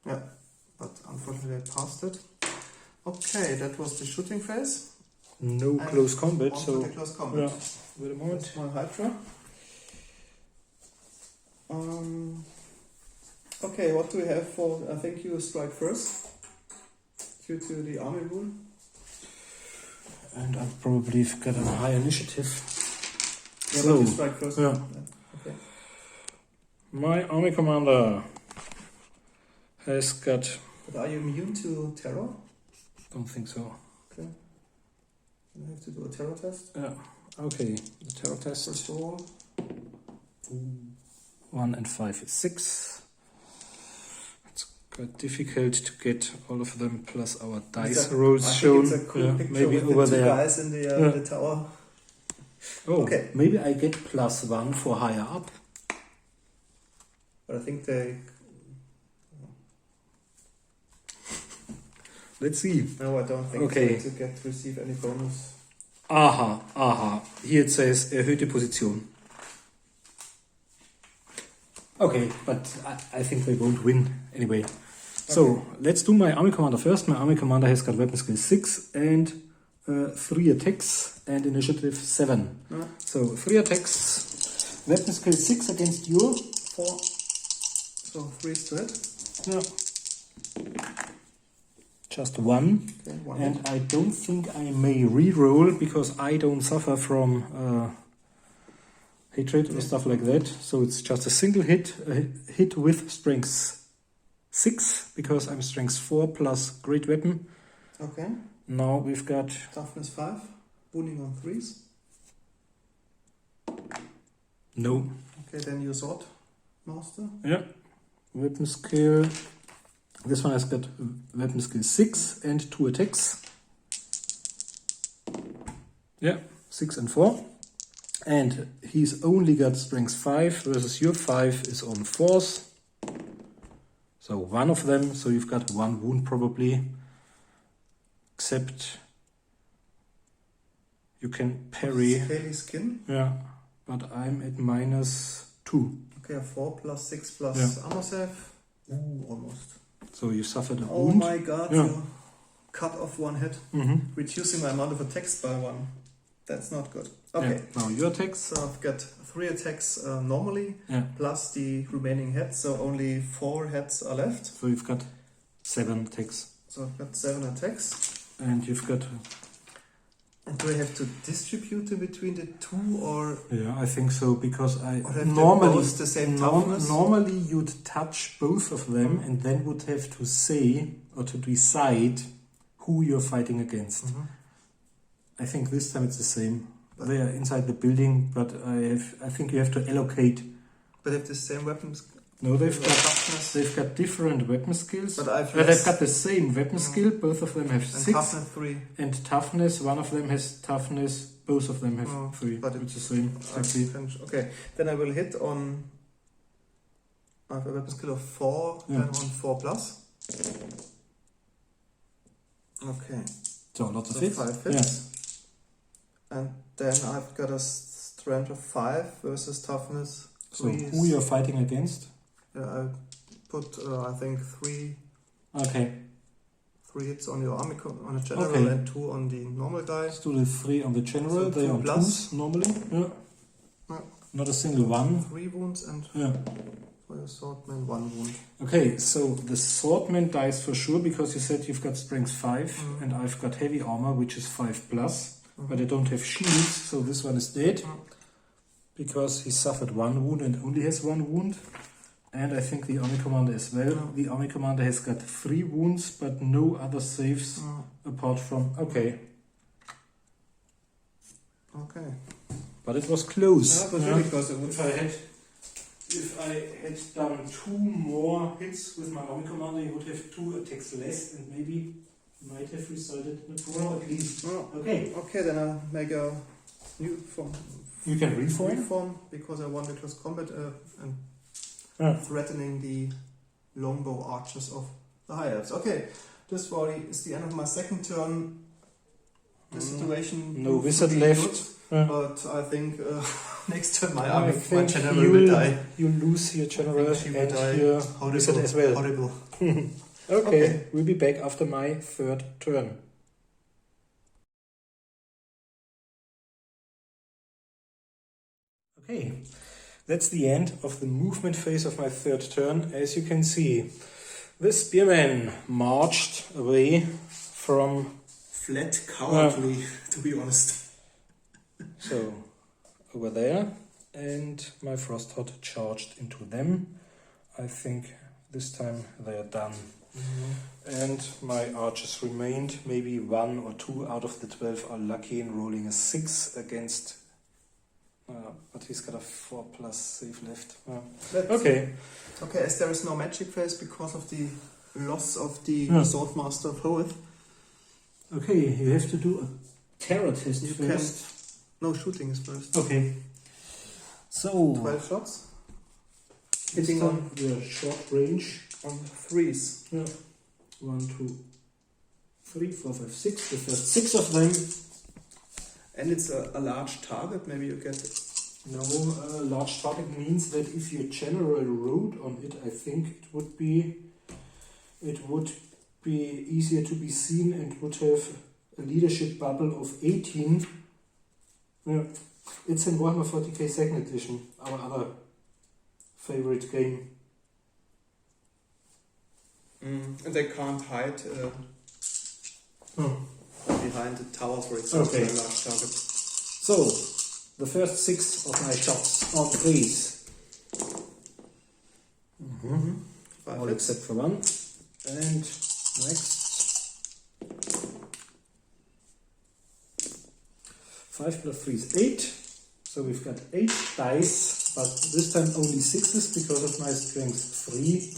Yeah, but unfortunately I passed it. Okay, that was the shooting phase. No And close combat, onto so the close combat. yeah. Wait a moment. That's my Hydra. Okay, what do we have for? I think you strike first due to the army rule. And I've probably got a high initiative. Yeah, So, but you strike first. yeah. Okay. My army commander has got. But are you immune to terror? Don't think so. Okay. You have to do a terror test. Yeah. Okay. The terror test. First of all. 1 and 5 is 6. It's quite difficult to get all of them plus our dice rolls shown. It's a cool Yeah, picture maybe with over the two there. guys in the tower. Oh, Okay. maybe I get +1 for higher up. But I think they. Let's see. No, I don't think Okay. so, to receive any bonus. Aha. Hier it says erhöhte Position. Okay, but I think they won't win anyway. So, let's do my army commander first. My army commander has got weapon skill 6 and 3 attacks and initiative 7. Yeah. So, 3 attacks, weapon skill 6 against your 4. So 3 to hit. Yeah. Just 1. Okay, 1 And hit. I don't think I may re-roll because I don't suffer from hatred or stuff like that. So it's just a single hit, a hit with strength 6 because I'm strength 4 plus great weapon. Okay. Now we've got Toughness 5. Wounding on 3s. no. Okay, then your sword master. Yeah. Weapon skill. This one has got weapon skill 6 and 2 attacks. Yeah, 6 and 4. And he's only got strength 5 versus your 5 is on 4s. So one of them, so you've got 1 wound probably. Except you can parry. Scaly skin. Yeah, but I'm at -2. Okay, 4 plus 6 plus Yeah. armor save. Ooh, almost. So you suffered a Oh wound. my god, Yeah. you cut off 1 hit. Reducing my amount of attacks by 1. That's not good. Okay, Yeah. Now your attacks. so I've got 3 attacks normally, Yeah. plus the remaining heads, so only 4 heads are left. So you've got 7 attacks. So I've got 7 attacks. And you've got... And do I have to distribute them between the 2 or Yeah, I think so, because I have they normally... both the same toughness? Normally you'd touch both of them and then would have to say or to decide who you're fighting against. I think this time it's the same. They are inside the building, but I think you have to allocate. But have the same weapons? No, they've toughness. got different weapon skills. But I've they've got the same weapon skill. Both of them have and 6. toughness 3. And toughness. One of them has toughness. Both of them have 3. But it's the same. Exactly. Okay, then I will hit on. I have a weapon skill of 4 and on 4 plus. Okay. So lots of So hits. 5 hits. And then I've got a strength of 5 versus toughness 3. So who you're fighting against? I put I think 3. Okay. 3 hits on your army on a general Okay. and 2 on the normal guy. Let's do the 3 on the general. So They 2 are on plus. 2s normally. Yeah. Yeah. Not a single one. 3 wounds and Yeah. for your swordman 1 wound. Okay, so the swordman dies for sure because you said you've got strength 5 and I've got heavy armor which is 5 plus, but I don't have shields, so this one is dead because he suffered 1 wound and only has 1 wound. And I think the army commander as well. The army commander has got 3 wounds but no other saves apart from... Okay. Okay. But it was close. Yeah, but really close. If I had done 2 more hits with my army commander, he would have 2 attacks less and maybe might have resulted in a draw at least. Okay. Okay, then I'll make a new form. You can reform? Reform because I wanted to combat and threatening the longbow archers of the High Elves. Okay, this is the end of my second turn. The situation no proved wizard to be left. good, but I think next turn my I army, my think general will die. You lose your general She will and die. your Horrible, wizard as well. horrible. Okay, we'll be back after my third turn. Okay, that's the end of the movement phase of my third turn. As you can see, the spearman marched away from... Flat, cowardly, to be honest. So, over there, and my Frosthot charged into them. I think this time they are done. And my archers remained. Maybe 1 or 2 out of the 12 are lucky in rolling a 6 against... but he's got a 4 plus save left. Okay. Okay, as there is no magic phase because of the loss of the Swordmaster of Hoeth. Okay, you have to do a terror test You first. No, shooting is first. Okay. So 12 shots. hitting on the short range. On 3s. Yeah. 1, 2, 3, 4, 5, 6. The first 6 of them. And it's a large target, maybe you get... No, large target means that if your general rode on it, I think it would be easier to be seen and would have a leadership bubble of 18. Yeah. It's in Warhammer 40k 2nd edition, our other favorite game. And they can't hide behind the towers, for example, Okay. a large target. So, the first 6 of my shots on 3s. 5 All hits. except for 1. And next. 5 plus 3 is 8. So we've got 8 dice, but this time only 6s because of my strength 3.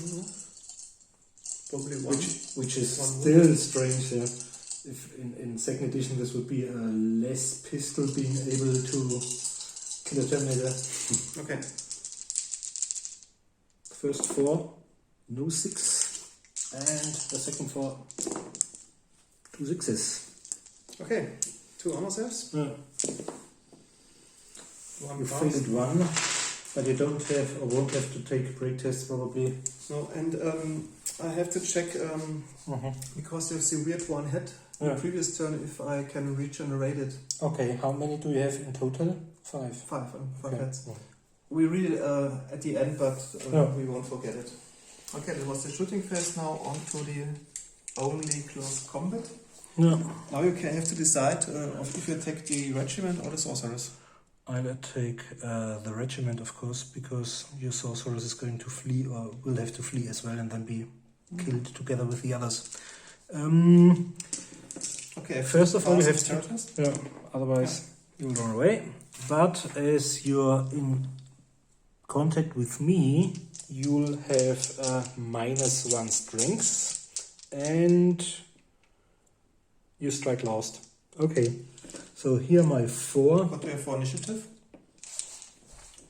Probably 1. Which is One still strange. Yeah. If in 2nd edition this would be a less pistol being able to kill a Terminator. Okay. First 4, no 6. And the second 4, 2 6s. Okay. 2 honor saves. Yeah. 1 You pass. failed 1, but you don't have or won't have to take break tests probably. No, and I have to check because there's a weird one hit in the previous turn if I can regenerate it. Okay, how many do you have in total? 5. 5 Okay. hits. We read it at the end, but we won't forget it. Okay, that was the shooting phase. Now on to the only close combat. Yeah. Now you have to decide if you take the regiment or the sorceress. I will take the regiment, of course, because your sorceress is going to flee or will have to flee as well and then be killed together with the others. Okay, first of all, you have to... test. Yeah, otherwise you will run away. But as you're in contact with me, you'll have -1 strength and you strike last. Okay, so here are my 4. What do you have for initiative?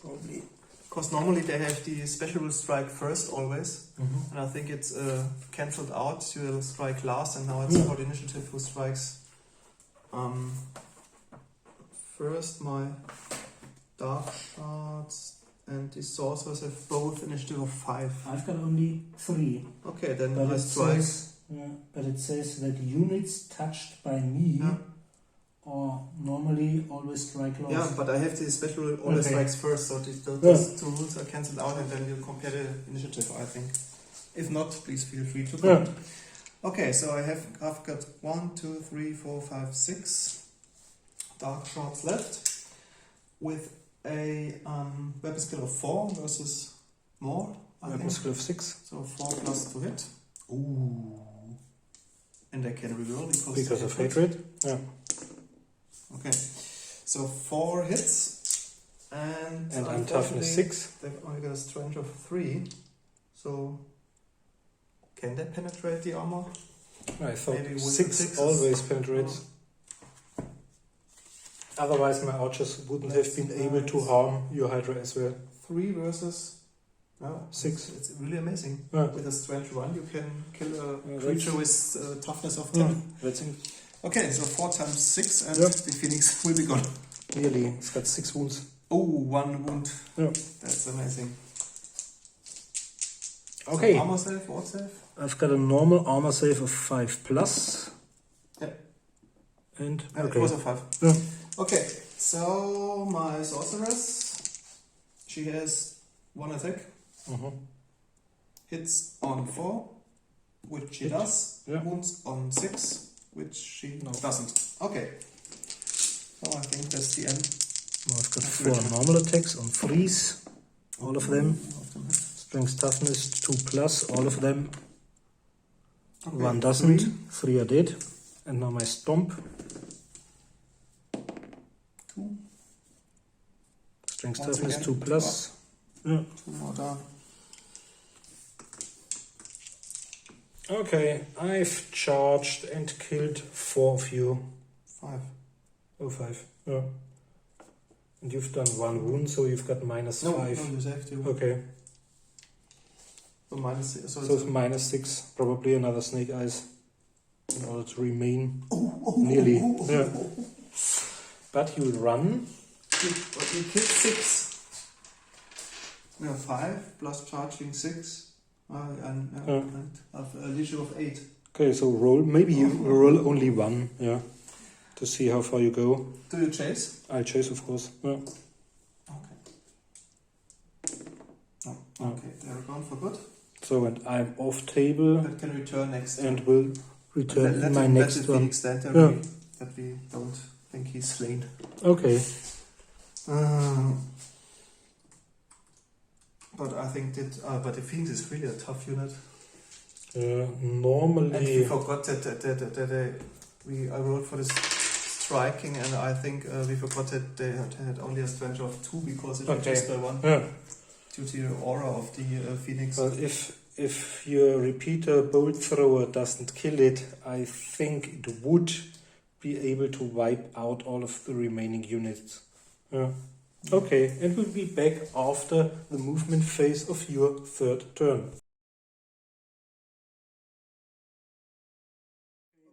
Probably. Because normally they have the special will strike first always. And I think it's cancelled out. You will strike last, and now it's for the initiative who strikes first. My dark shards and the sorcerers have both initiative of 5. I've got only 3. Okay, then But I it strike. but it says that units touched by me or normally always strike last. Yeah, but I have the special rule always Okay. strikes first, so those 2 rules are cancelled out, and then you compare the initiative, I think. If not, please feel free to comment. Okay, so I've got 1, 2, 3, 4, 5, 6 dark shards left with a weapon skill of 4 versus more. Weapon skill of 6. So 4 plus to hit. Ooh. And I can reroll Because of hatred. Yeah. Okay, so 4 hits, and I'm toughness 6. They've only got a strength of 3, so can they penetrate the armor? I thought Maybe with 6 sixes. always penetrates. Otherwise my archers wouldn't have been able to harm your Hydra as well. 3 versus 6. It's really amazing. Yeah. With a strength 1, you can kill a Yeah, creature with toughness of 10. That's it. Okay, so 4 times 6, and Yeah. the phoenix will be gone. Nearly. It's got 6 wounds. Oh, 1 wound. Yeah. That's amazing. Okay. So armor save, ward save? I've got a normal armor save of 5 plus. Yeah. And It okay. was a 5. Yeah. Okay, so my sorceress, she has 1 attack, hits on 4, which she does, Yeah. wounds on 6, which she doesn't. Okay, so I think that's the end. Well, I've got 4 normal attacks on 3s, all of them. Strength toughness 2 plus, all of them. Okay, 1 doesn't, 3. 3 are dead. And now my stomp. 2. Strength Once toughness again, 2 plus. Yeah. 2 more down. Okay, I've charged and killed 4 of you. 5. Oh, 5. Yeah. And you've done 1 wound, so you've got minus No, 5. no, you saved 2. Okay, So minus 6. so it's minus 6. Probably another snake eyes in order to remain nearly. Yeah. But you'll run. You killed 6. We have 5 plus charging 6. And have a leisure of 8. Okay, so roll. Maybe you roll only 1. Yeah. To see how far you go. Do you chase? I'll chase, of course. Yeah. Okay. Oh, okay, they're gone for good. So, and I'm off table But can return next. and will return in my let next the one. Phoenix stand there, Yeah. that we don't think he's slain. Okay. But I think but the Phoenix is really a tough unit. Normally. And we forgot that I wrote for this striking, and I think we forgot that they had only a strength of 2 because it reduced by 1 Yeah. due to the aura of the Phoenix. But if your repeater bolt thrower doesn't kill it, I think it would be able to wipe out all of the remaining units. Yeah. Okay, and we'll be back after the movement phase of your 3rd turn.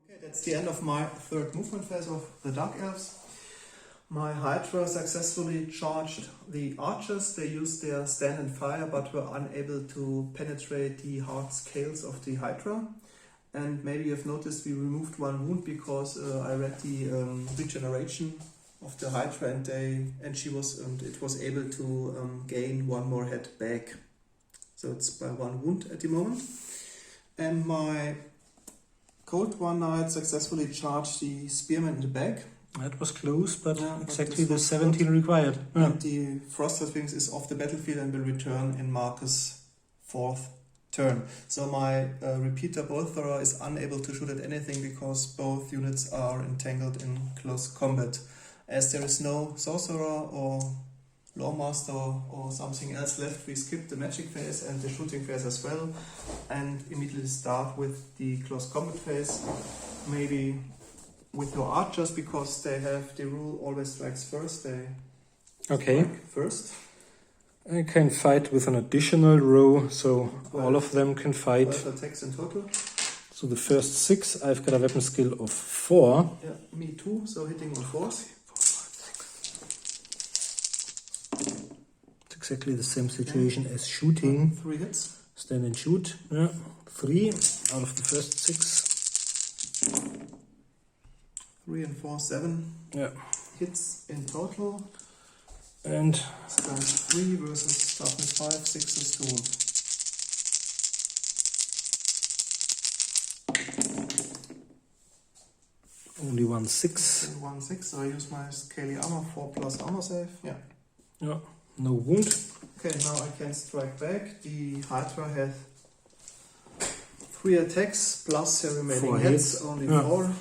Okay, that's the end of my 3rd movement phase of the Dark Elves. My Hydra successfully charged the archers. They used their stand and fire, but were unable to penetrate the hard scales of the Hydra. And maybe you've noticed we removed 1 wound because I read the regeneration of the Hydra, and it was able to gain 1 more head back. So it's by 1 wound at the moment. And my Cold One Knight successfully charged the Spearman in the back. That was close, but Yeah, but exactly this the was 17 required. Yeah. And the Frosted Wings is off the battlefield and will return in Marcus' 4th turn. So my repeater bolt thrower is unable to shoot at anything because both units are entangled in close combat. As there is no sorcerer or Lawmaster or something else left, we skip the magic phase and the shooting phase as well, and immediately start with the close combat phase. Maybe with your archers, because they have the rule always strikes first. They strike first. I can fight with an additional row, so all of them can fight. 12 attacks in total. So the first 6, I've got a weapon skill of 4. Yeah, me too, so hitting on 4s. It's exactly the same situation as shooting. 3 hits. Stand and shoot. Yeah. 3 out of the first 6. 3 and 4, 7 Yeah. hits in total. And Strength 3 versus toughness 5, 6 is to wound. only 1 6. In 1 6, so I use my scaly armor 4 plus armor save. Yeah. Yeah. No wound. Okay, now I can strike back. The Hydra has 3 attacks plus her remaining 4 hits, hits. only Yeah. 4.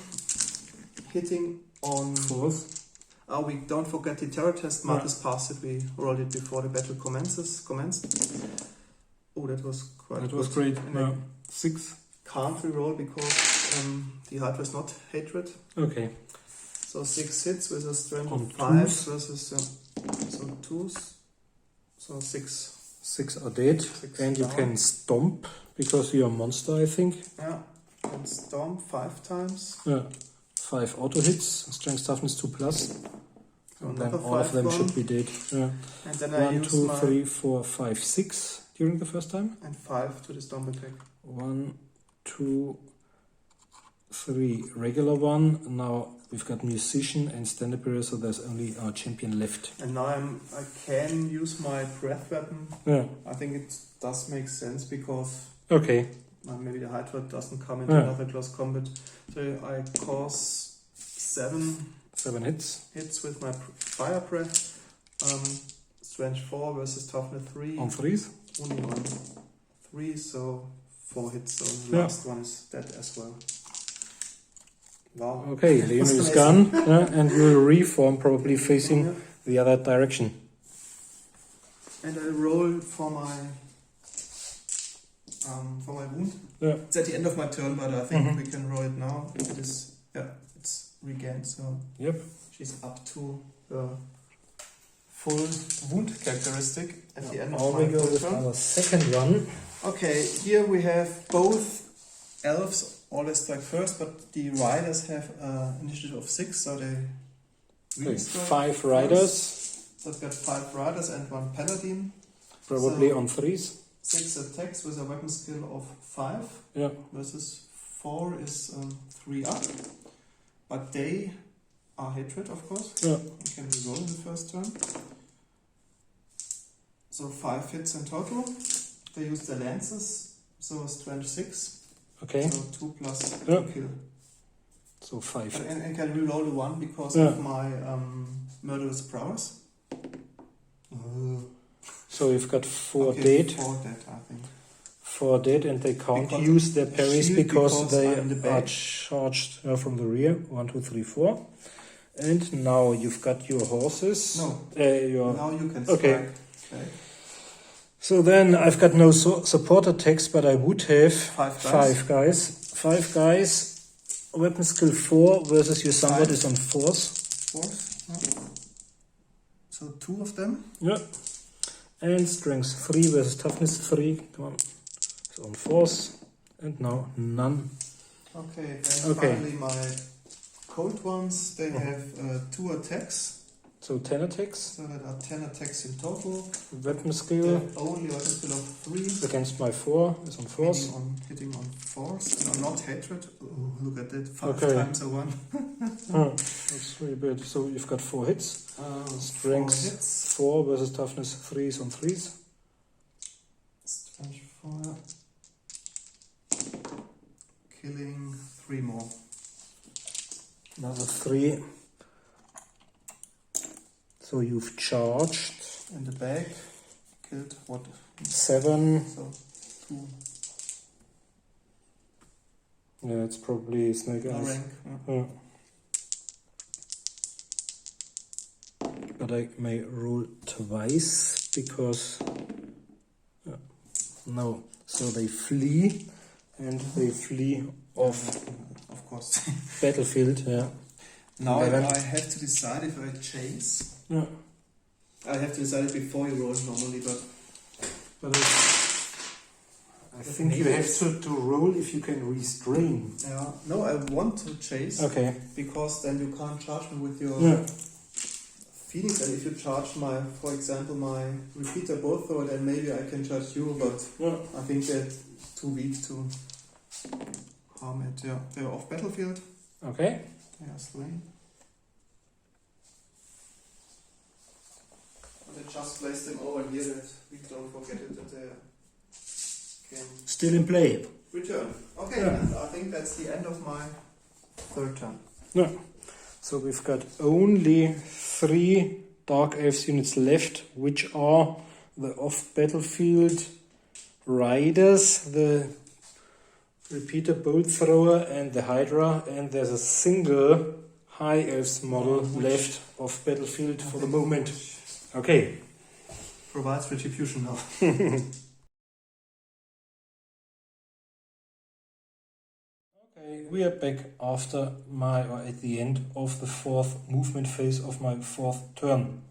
Hitting on 4th. we don't forget the terror test. Marcus passed it. We rolled it before the battle commenced. Oh, that was quite That good. was great. And Yeah. I 6. can't reroll because the Hydra is not hatred. Okay. So 6 hits with a strength On of 5 twos. versus so 2s. So 6. 6 are dead. 6 And you down. can stomp because you're a monster, I think. Yeah. And stomp 5 times. Yeah. 5 auto hits. Strength toughness 2 plus. So And then another all of 5 them gone. should be dead. Yeah. And then I 1, use 2, my 3, 4, 5, 6 during the first time. and 5 to the stomp attack. 1, 2, 3 regular one. Now we've got musician and stand up hero, so there's only our champion left. And now I can use my breath weapon. Yeah. I think it does make sense because Okay. maybe the Hydra doesn't come into Yeah. another close combat. So I cause 7 7 hits. hits with my fire breath. Strength 4 versus toughness 3. On 3s. Only on 3, so 4 hits. So the Yeah. last one is dead as well. Wow. Okay, the unit is gone. And we'll reform, probably facing Yeah. the other direction. And I roll for my wound. Yeah. It's at the end of my turn, but I think Mhm. we can roll it now. It is, it's regained, so Yep. she's up to the full wound characteristic at the end Now of we my go third with turn. our second one. Okay, here we have both elves always strike first, but the riders have initiative of 6, so they Okay, strike 5 first. riders, So I've got 5 riders and 1 paladin. probably So- on 3s. 6 attacks with a weapon skill of 5 Yeah. versus 4 is 3 up. But they are hatred, of course. Yeah. You can reroll in the first turn. So 5 hits in total. They use their lances, so strength 6. Okay. So 2 plus Yeah. kill. So 5. And I can reroll the 1 because Yeah. of my murderous prowess. So you've got 4 Okay, dead. 4 dead, I think. 4 dead, and they can't Because use their parries shield, because because they I'm in the are back. charged from the rear. 1, 2, 3, 4. And now you've got your horses. No. Your Now you can Okay. strike. Okay. So then I've got no support attacks, but I would have 5 guys. 5 guys. 5 guys. Weapon skill 4 versus your somewhat is on 4s. 4th. So 2 of them. Yeah. And strength 3 versus toughness 3. Come on. So on 4s. And now none. Okay, then Okay. finally my cold ones. They have 2 attacks. So 10 attacks. So that are 10 attacks in total. Weapon They skill have only a skill of 3. against my 4 is on 4s. Hitting on 4s. And not hatred. Oh, look at that. 5 Okay. times a 1. That's really bad. So you've got 4 hits. 4 Strength hits. 4 versus toughness 3s on 3s. Strength 4. Killing 3 more. Another 3. So you've charged In the back. Killed what? 7. So 2. Yeah, it's probably Snake No Eyes. rank. Yeah. but I may roll twice because no. So they flee, and they flee off Of course. battlefield. Yeah. Now I have to decide if I chase. Yeah. I have to decide it before you roll normally, but I think you have to roll if you can restrain. yeah. No, I want to chase. Okay. Because then you can't charge me with your Phoenix, and if you charge for example, my repeater both throw, then maybe I can charge you, but I think that's too weak to harm it. Yeah, they're off battlefield. Okay. They are slain. And I just place them over here that we don't forget it that they can Still in play. return. Okay, Yeah. and I think that's the end of my third turn. No. So we've got only 3 Dark Elves units left, which are the off-battlefield riders, the repeater bolt thrower, and the Hydra, and there's a single High Elves model left off battlefield for the moment. Okay. Provides retribution now. Okay, we are back after at the end of the 4th movement phase of my 4th turn.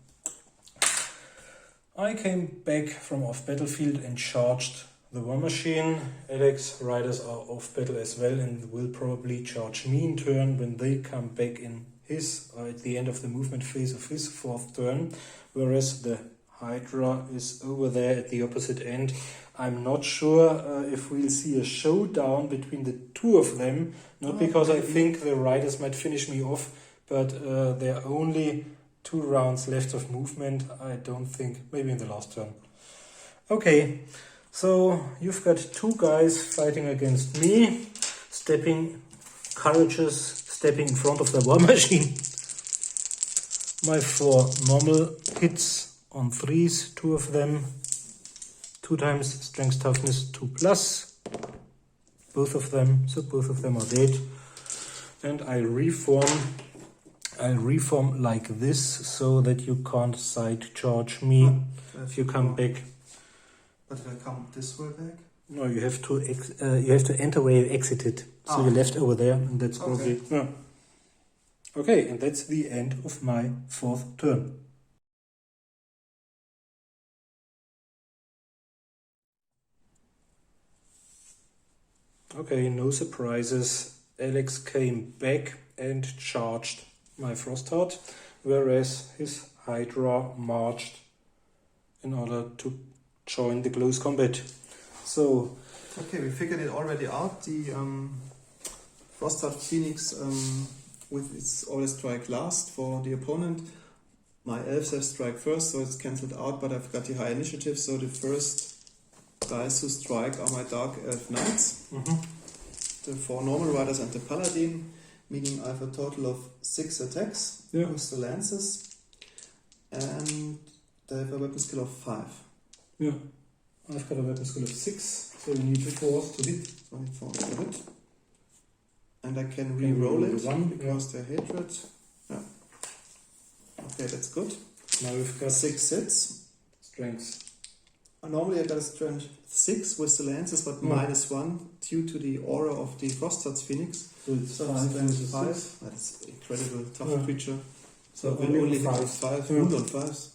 I came back from off battlefield and charged the war machine. Alex riders are off battle as well and will probably charge me in turn when they come back in his at the end of the movement phase of his 4th turn, whereas the Hydra is over there at the opposite end. I'm not sure if we'll see a showdown between the two of them, not because I think the riders might finish me off, but there are only 2 rounds left of movement. I don't think, maybe in the last turn. Okay, so you've got 2 guys fighting against me, stepping in front of the war machine. My 4 normal hits on 3s, 2 of them, 2 times strength toughness 2+, both of them, so both of them are dead. And I reform like this so that you can't side charge me if you come back. But if I come this way back? No, you have to enter where you exited. So you left over there, and that's probably Okay, and that's the end of my 4th turn. Okay, no surprises. Alex came back and charged my Frostheart, whereas his Hydra marched in order to join the close combat. So, okay, we figured it already out. The Frostheart Phoenix with its always strike last for the opponent. My elves have strike first, so it's cancelled out, but I've got the high initiative, so the first guys who strike are my Dark Elf Knights, the 4 normal riders and the Paladin, meaning I have a total of 6 attacks with the lances, and they have a weapon skill of 5. Yeah, I've got a weapon skill of 6, so you need 4 to hit. So I need 4 to hit. And I can re-roll it because they're hatred. Yeah. Okay, that's good. Now we've got 6 hits. Strengths. Normally I got a strength 6 with the lances, but -1 due to the aura of the Frostheart's Phoenix. So it's So 5 strength versus 5. That's incredible tough creature. So only only on hit 5, wound on 5s.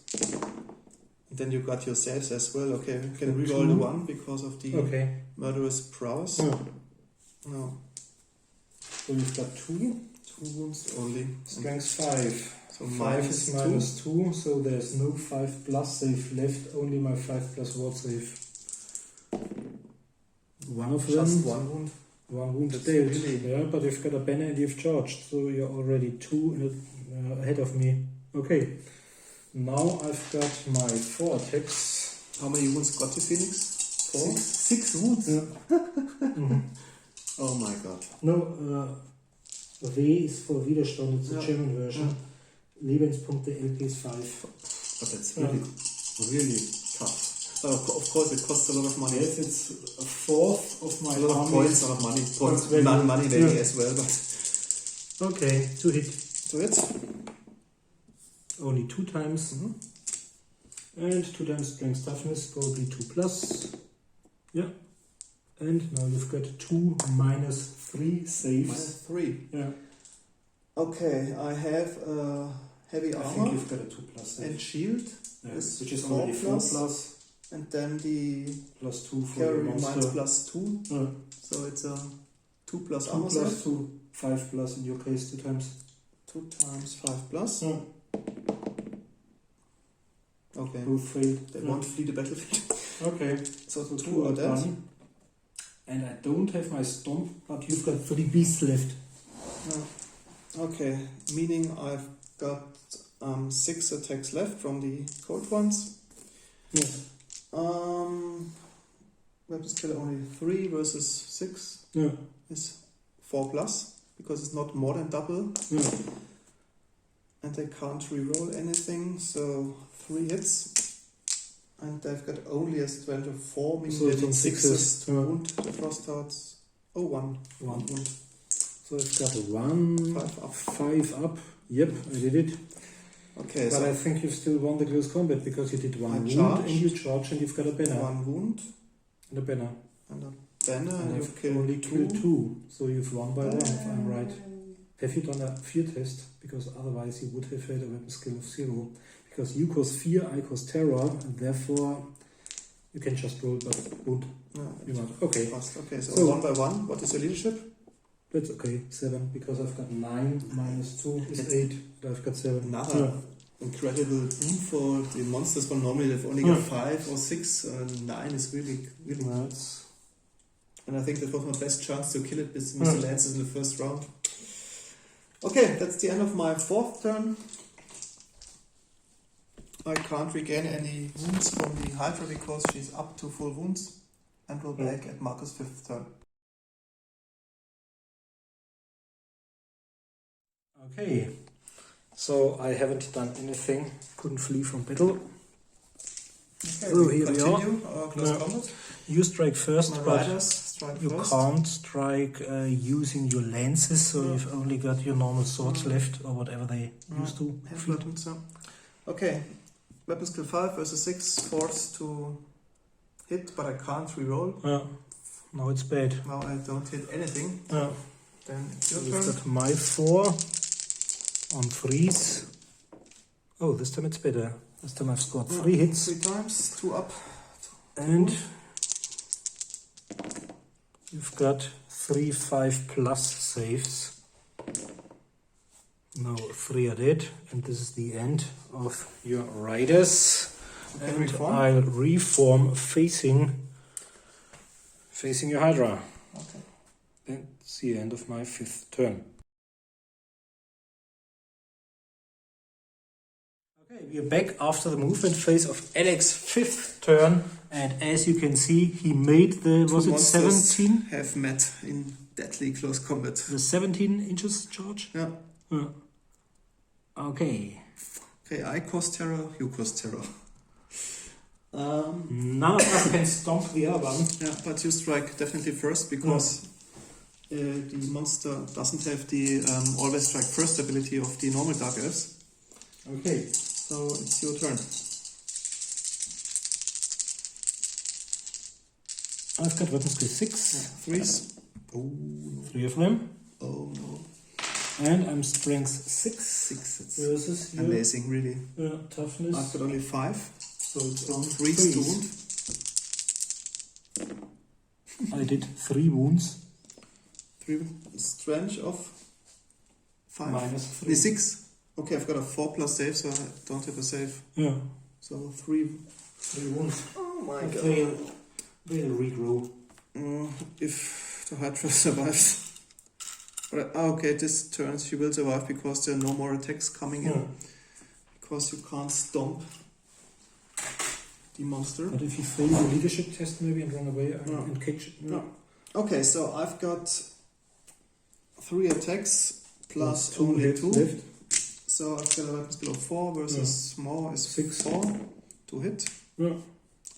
And then you got your saves as well. Okay, you can reroll the 1 because of the murderous prowess. No. So we've got 2 wounds only. Strength 5. So 5 is -2, so there's no 5+ save left, only my 5+ ward save. One of them. Just 1 wound. 1 wound dead. Yeah, but you've got a banner and you've charged, so you're already 2 ahead of me. Okay. Now I've got my 4 attacks. How many wounds got the Phoenix? 4? 6 wounds? Yeah. Oh my god. No, W is for Widerstand, it's a German version. Lebenspunkte LP is 5. But that's really tough. Of course, it costs a lot of money. Yes, it's a 4th of my a lot of points, a lot of money. Money value as well. But okay, 2 hit. 2 hits. only 2 times. And 2 times strength toughness, probably 2+. Yeah. And now you've got 2 -3 saves. -3. Yeah. Okay, I have heavy I think armor you've got a 2+ save. and shield, Yeah, is which is 4 already 4+, plus. And then the +2 for carry the reminds monster. +2. Yeah. So it's a 2 plus 2 armor plus save. 2, 5+ in your case, 2 times. 2 times 5 plus. Yeah. Okay. Both failed. They won't flee the battlefield. Okay. So 2 2 are are dead. done. And I don't have my stomp, but you've got 3 beasts left. Okay, meaning I've got 6 attacks left from the cold ones. Yeah. Weapons killer only 3 versus 6 Yeah. is 4+, because it's not more than double. Yeah. And they can't reroll anything, so 3 hits. And they've got only a strength of 4, meaning So they it's on need 6s to yeah. wound the frost hearts. Oh, 1. 1 wound. So I've got a 1, 5 up. 5 up. Yep, I did it. Okay, But so I think you've still won the close combat because you did 1 wound charged. and you charge and you've got a banner. 1 wound And a banner. and a banner, And and I've you've killed only 2. killed 2. So you've won by 1 if I'm right. Have you done a fear test? Because otherwise you would have had a weapon skill of 0. Because you cause fear, I cause terror, and therefore you can just roll but wound. No, You want. Okay, fast. Okay, so So- 1 by 1. What is your leadership? that's okay. 7, because I've got 9 minus 2 is 8. And I've got 7. Another Yeah. incredible boon for the monsters, but normally they've only got 5 or 6. 9 is really That's And I think that was my best chance to kill it with Mr. Lances in the first round. Okay, that's the end of my 4th turn. I can't regain any wounds from the Hydra because she's up to full wounds. And we'll back at Marcus' 5th turn. okay. So I haven't done anything. Couldn't flee from battle. Okay, Oh, we here we continue our close Yeah. combat. You strike first, My but riders strike you first. can't strike using your lances, so No. you've only got your normal swords No. left, or whatever they No. used to. Have feed. weapons, so. Okay, weapon skill 5 versus 6, forced to hit, but I can't reroll. Yeah. Now it's bad. Now I don't hit anything. Yeah. Then it's So your you've turn. got my 4 on 3s. Oh, this time it's better. This time I've scored 3 hits. 3 times, 2 up. And you've got 3 5+ saves. Now 3 are dead, and this is the end of your riders. You can And reform. I'll reform facing your Hydra. Okay. That's the end of my 5th turn. Okay, we are back after the movement phase of Alex's 5th turn, and as you can see, he made the, was Two it monsters 17? have met in deadly close combat. The 17 inches charge? Yeah. Yeah. Okay. Okay, I cause terror, you cause terror. None of us can stomp the other one. Yeah, but you strike definitely first because the monster doesn't have the always strike first ability of the normal Dark Elves. Okay. So it's your turn. I've got weapon skill 6. Yeah, 3s. Oh no. 3 of them. Oh no. And I'm strength 6 6. It's versus your amazing, really. toughness. I've got only 5. So it's on 3 threes. to wound. I did 3 wounds. 3 strength of 5. Minus 3. 6. Okay, I've got a 4+ save, so I don't have a save. Yeah. So 3. 3 wounds. Oh my But god. they'll regrow. If the Hydra survives. But, okay, this turn she will survive because there are no more attacks coming in. Because you can't stomp the monster. But if you fail the leadership test maybe and run away and catch it. No. Okay, so I've got 3 attacks plus Two only hits 2. left. So I've got a weapon skill of 4 versus more is 6. 4 to hit. Yeah.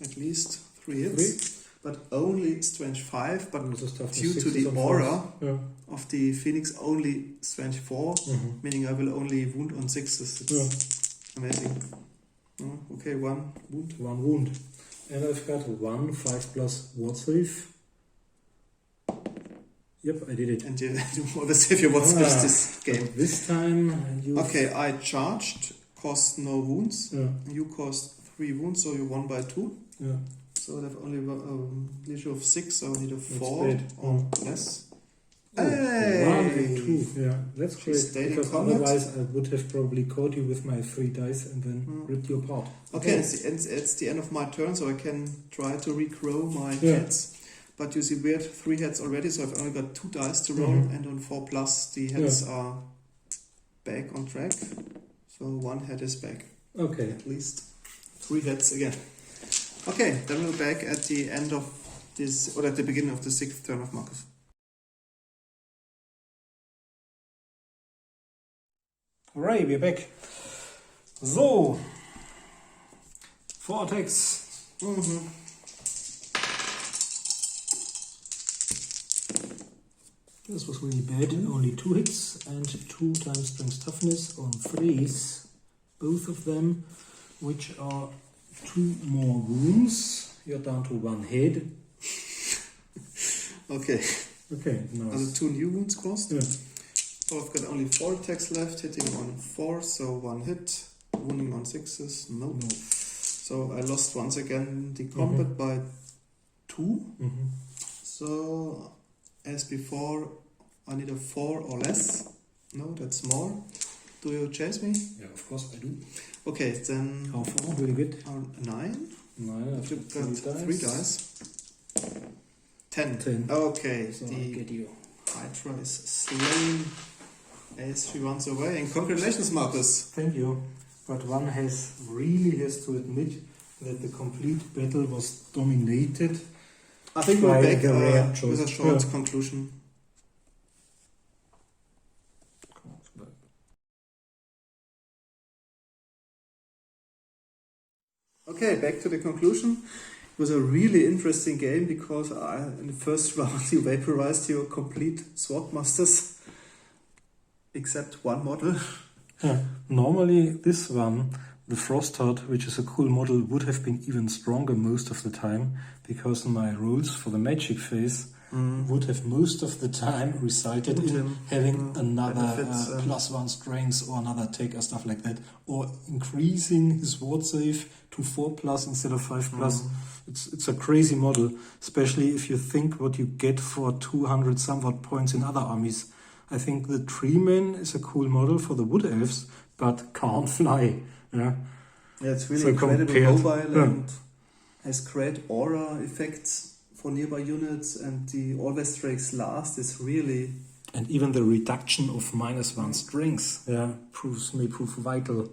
At least 3 hits. But only strength 5. But And this is toughness due 6 to is the on aura fours. of the Phoenix, only strength 4. Yeah. Meaning I will only wound on 6s. It's Amazing. Oh, okay, 1 wound. 1 wound. And I've got 1 5+ ward save. Yep, I did it. And you want to save your what's this game. This time you... Okay, I charged, cost no wounds. Yeah. You cost 3 wounds, so you won by 2. Yeah. So I have only a leisure of 6, so I need a 4 bad. or less. Oh, Hey! 1 and 2. Yeah, that's great. stayed in Because combat. otherwise I would have probably caught you with my 3 dice and then ripped you apart. Okay, it's the end of my turn, so I can try to regrow my Yeah. heads. But you see, we had 3 heads already, so I've only got 2 dice to roll, and on 4+, the heads are back on track. So 1 head is back. Okay. At least 3 heads again. Okay, then we're back at the end of this, or at the beginning of the 6th turn of Marcus. Alright, we're back. So, 4 attacks. This was really bad. Only 2 hits and 2 times strength toughness on 3s. Both of them, which are 2 more wounds. You're down to 1 head. Okay. Okay, nice. Also 2 new wounds cost. Yeah. So I've got only 4 attacks left, hitting on 4, so 1 hit, wounding on 6s, no. So I lost once again the combat by 2. So as before, I need a 4 or less. No, that's more. Do you chase me? Yeah, of course I do. Okay, then How far will you get? 9. 9. I've got 3 dice. 10. 10. Okay, So I the get you. Hydra is slain as she runs away. And congratulations, Marcus. Thank you. But one really has to admit that the complete battle was dominated. I think we're by back the rare with choice. a short conclusion. Okay, back to the conclusion. It was a really interesting game because in the first round you vaporized your complete sword masters, except one model. Yeah. Normally this one, the Frostheart, which is a cool model, would have been even stronger most of the time, because my rules for the magic phase would have most of the time resulted in having another +1 strength or another attack or stuff like that, or increasing his ward save to 4+ instead of 5+. It's a crazy model, especially if you think what you get for 200 somewhat points in other armies. I think the Treeman is a cool model for the Wood Elves, but can't fly. Yeah, it's really So incredibly compared- mobile and has great aura effects for nearby units, and the always strikes last is really... And even the reduction of -1 strength may prove vital.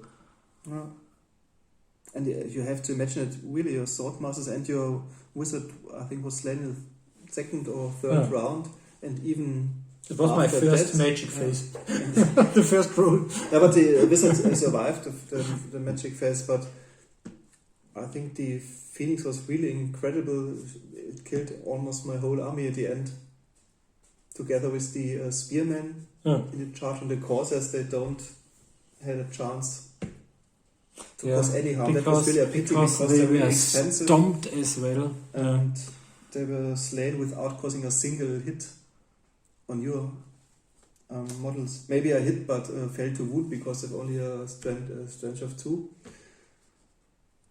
And you have to imagine it, really, your sword masters and your wizard, I think, was slain in the 2nd or 3rd round, and even... It was my after first that, magic phase. The first roll. Yeah, but the wizard survived the magic phase, but I think the Phoenix was really incredible. It killed almost my whole army at the end, together with the spearmen in the charge on the Corsairs. They don't had a chance to cause any harm. That was really a pity because they were really expensive. Stomped as well. And they were slain without causing a single hit on your models. Maybe a hit, but failed to wound because of only a strength of 2.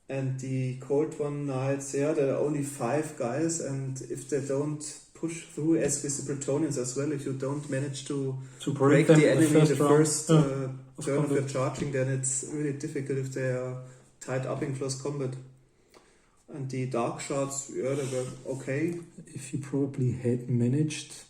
And the Cold One Knights, there are only 5 guys, and if they don't push through, as with the Bretonians as well, if you don't manage to break the enemy in the first turn of your charging, then it's really difficult if they are tied up in close combat. And the Dark Shards, they were okay. If you probably had managed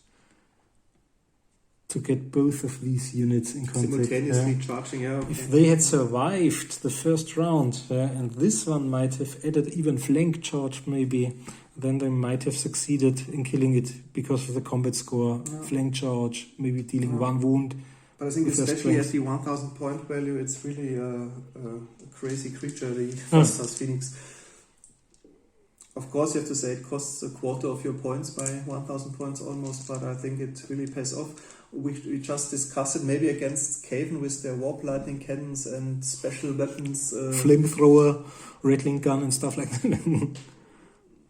to get both of these units in contact. Simultaneously charging, If they had survived the first round, and this one might have added even flank charge maybe, then they might have succeeded in killing it because of the combat score, flank charge, maybe dealing 1 wound. But I think especially at the 1000 point value, it's really a crazy creature, the Frostheart Phoenix. Of course, you have to say it costs a quarter of your points by 1000 points almost, but I think it really pays off. we just discussed it, maybe against Caven with their warp lightning cannons and special weapons. Flamethrower, rattling gun and stuff like that.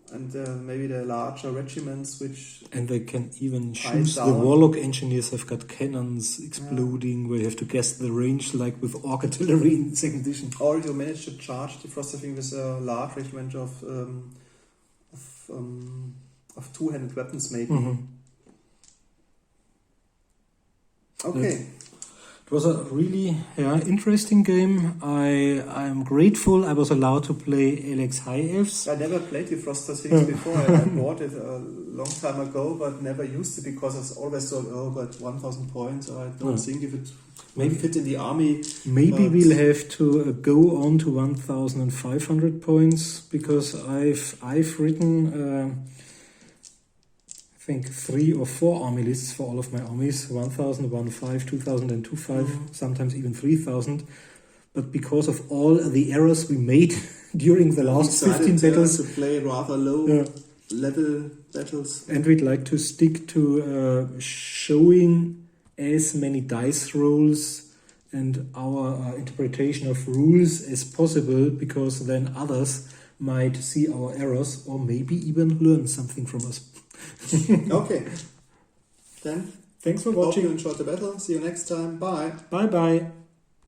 And maybe the larger regiments, which... And they can even choose, the Warlock engineers have got cannons exploding, where you have to guess the range, like with Orc artillery in 2nd edition. Or you manage to charge the Frost, I think, with a large regiment of two-handed weapons, maybe. Mm-hmm. Okay. It was a really interesting game. I'm grateful I was allowed to play Alex High Elves. I never played the Frost things before. I bought it a long time ago, but never used it because I always thought, but 1,000 points. I don't think if it maybe fit in the army. Maybe we'll have to go on to 1,500 points, because I've written I think 3 or 4 army lists for all of my armies, 1,000, 1,500, 2,000 and 2,500, sometimes even 3,000. But because of all the errors we made during the last 15 battles, to play rather low level battles. And we'd like to stick to showing as many dice rolls and our interpretation of rules as possible, because then others might see our errors or maybe even learn something from us. Okay. Then, thanks for watching. Hope you enjoyed the battle. See you next time. Bye. Bye bye.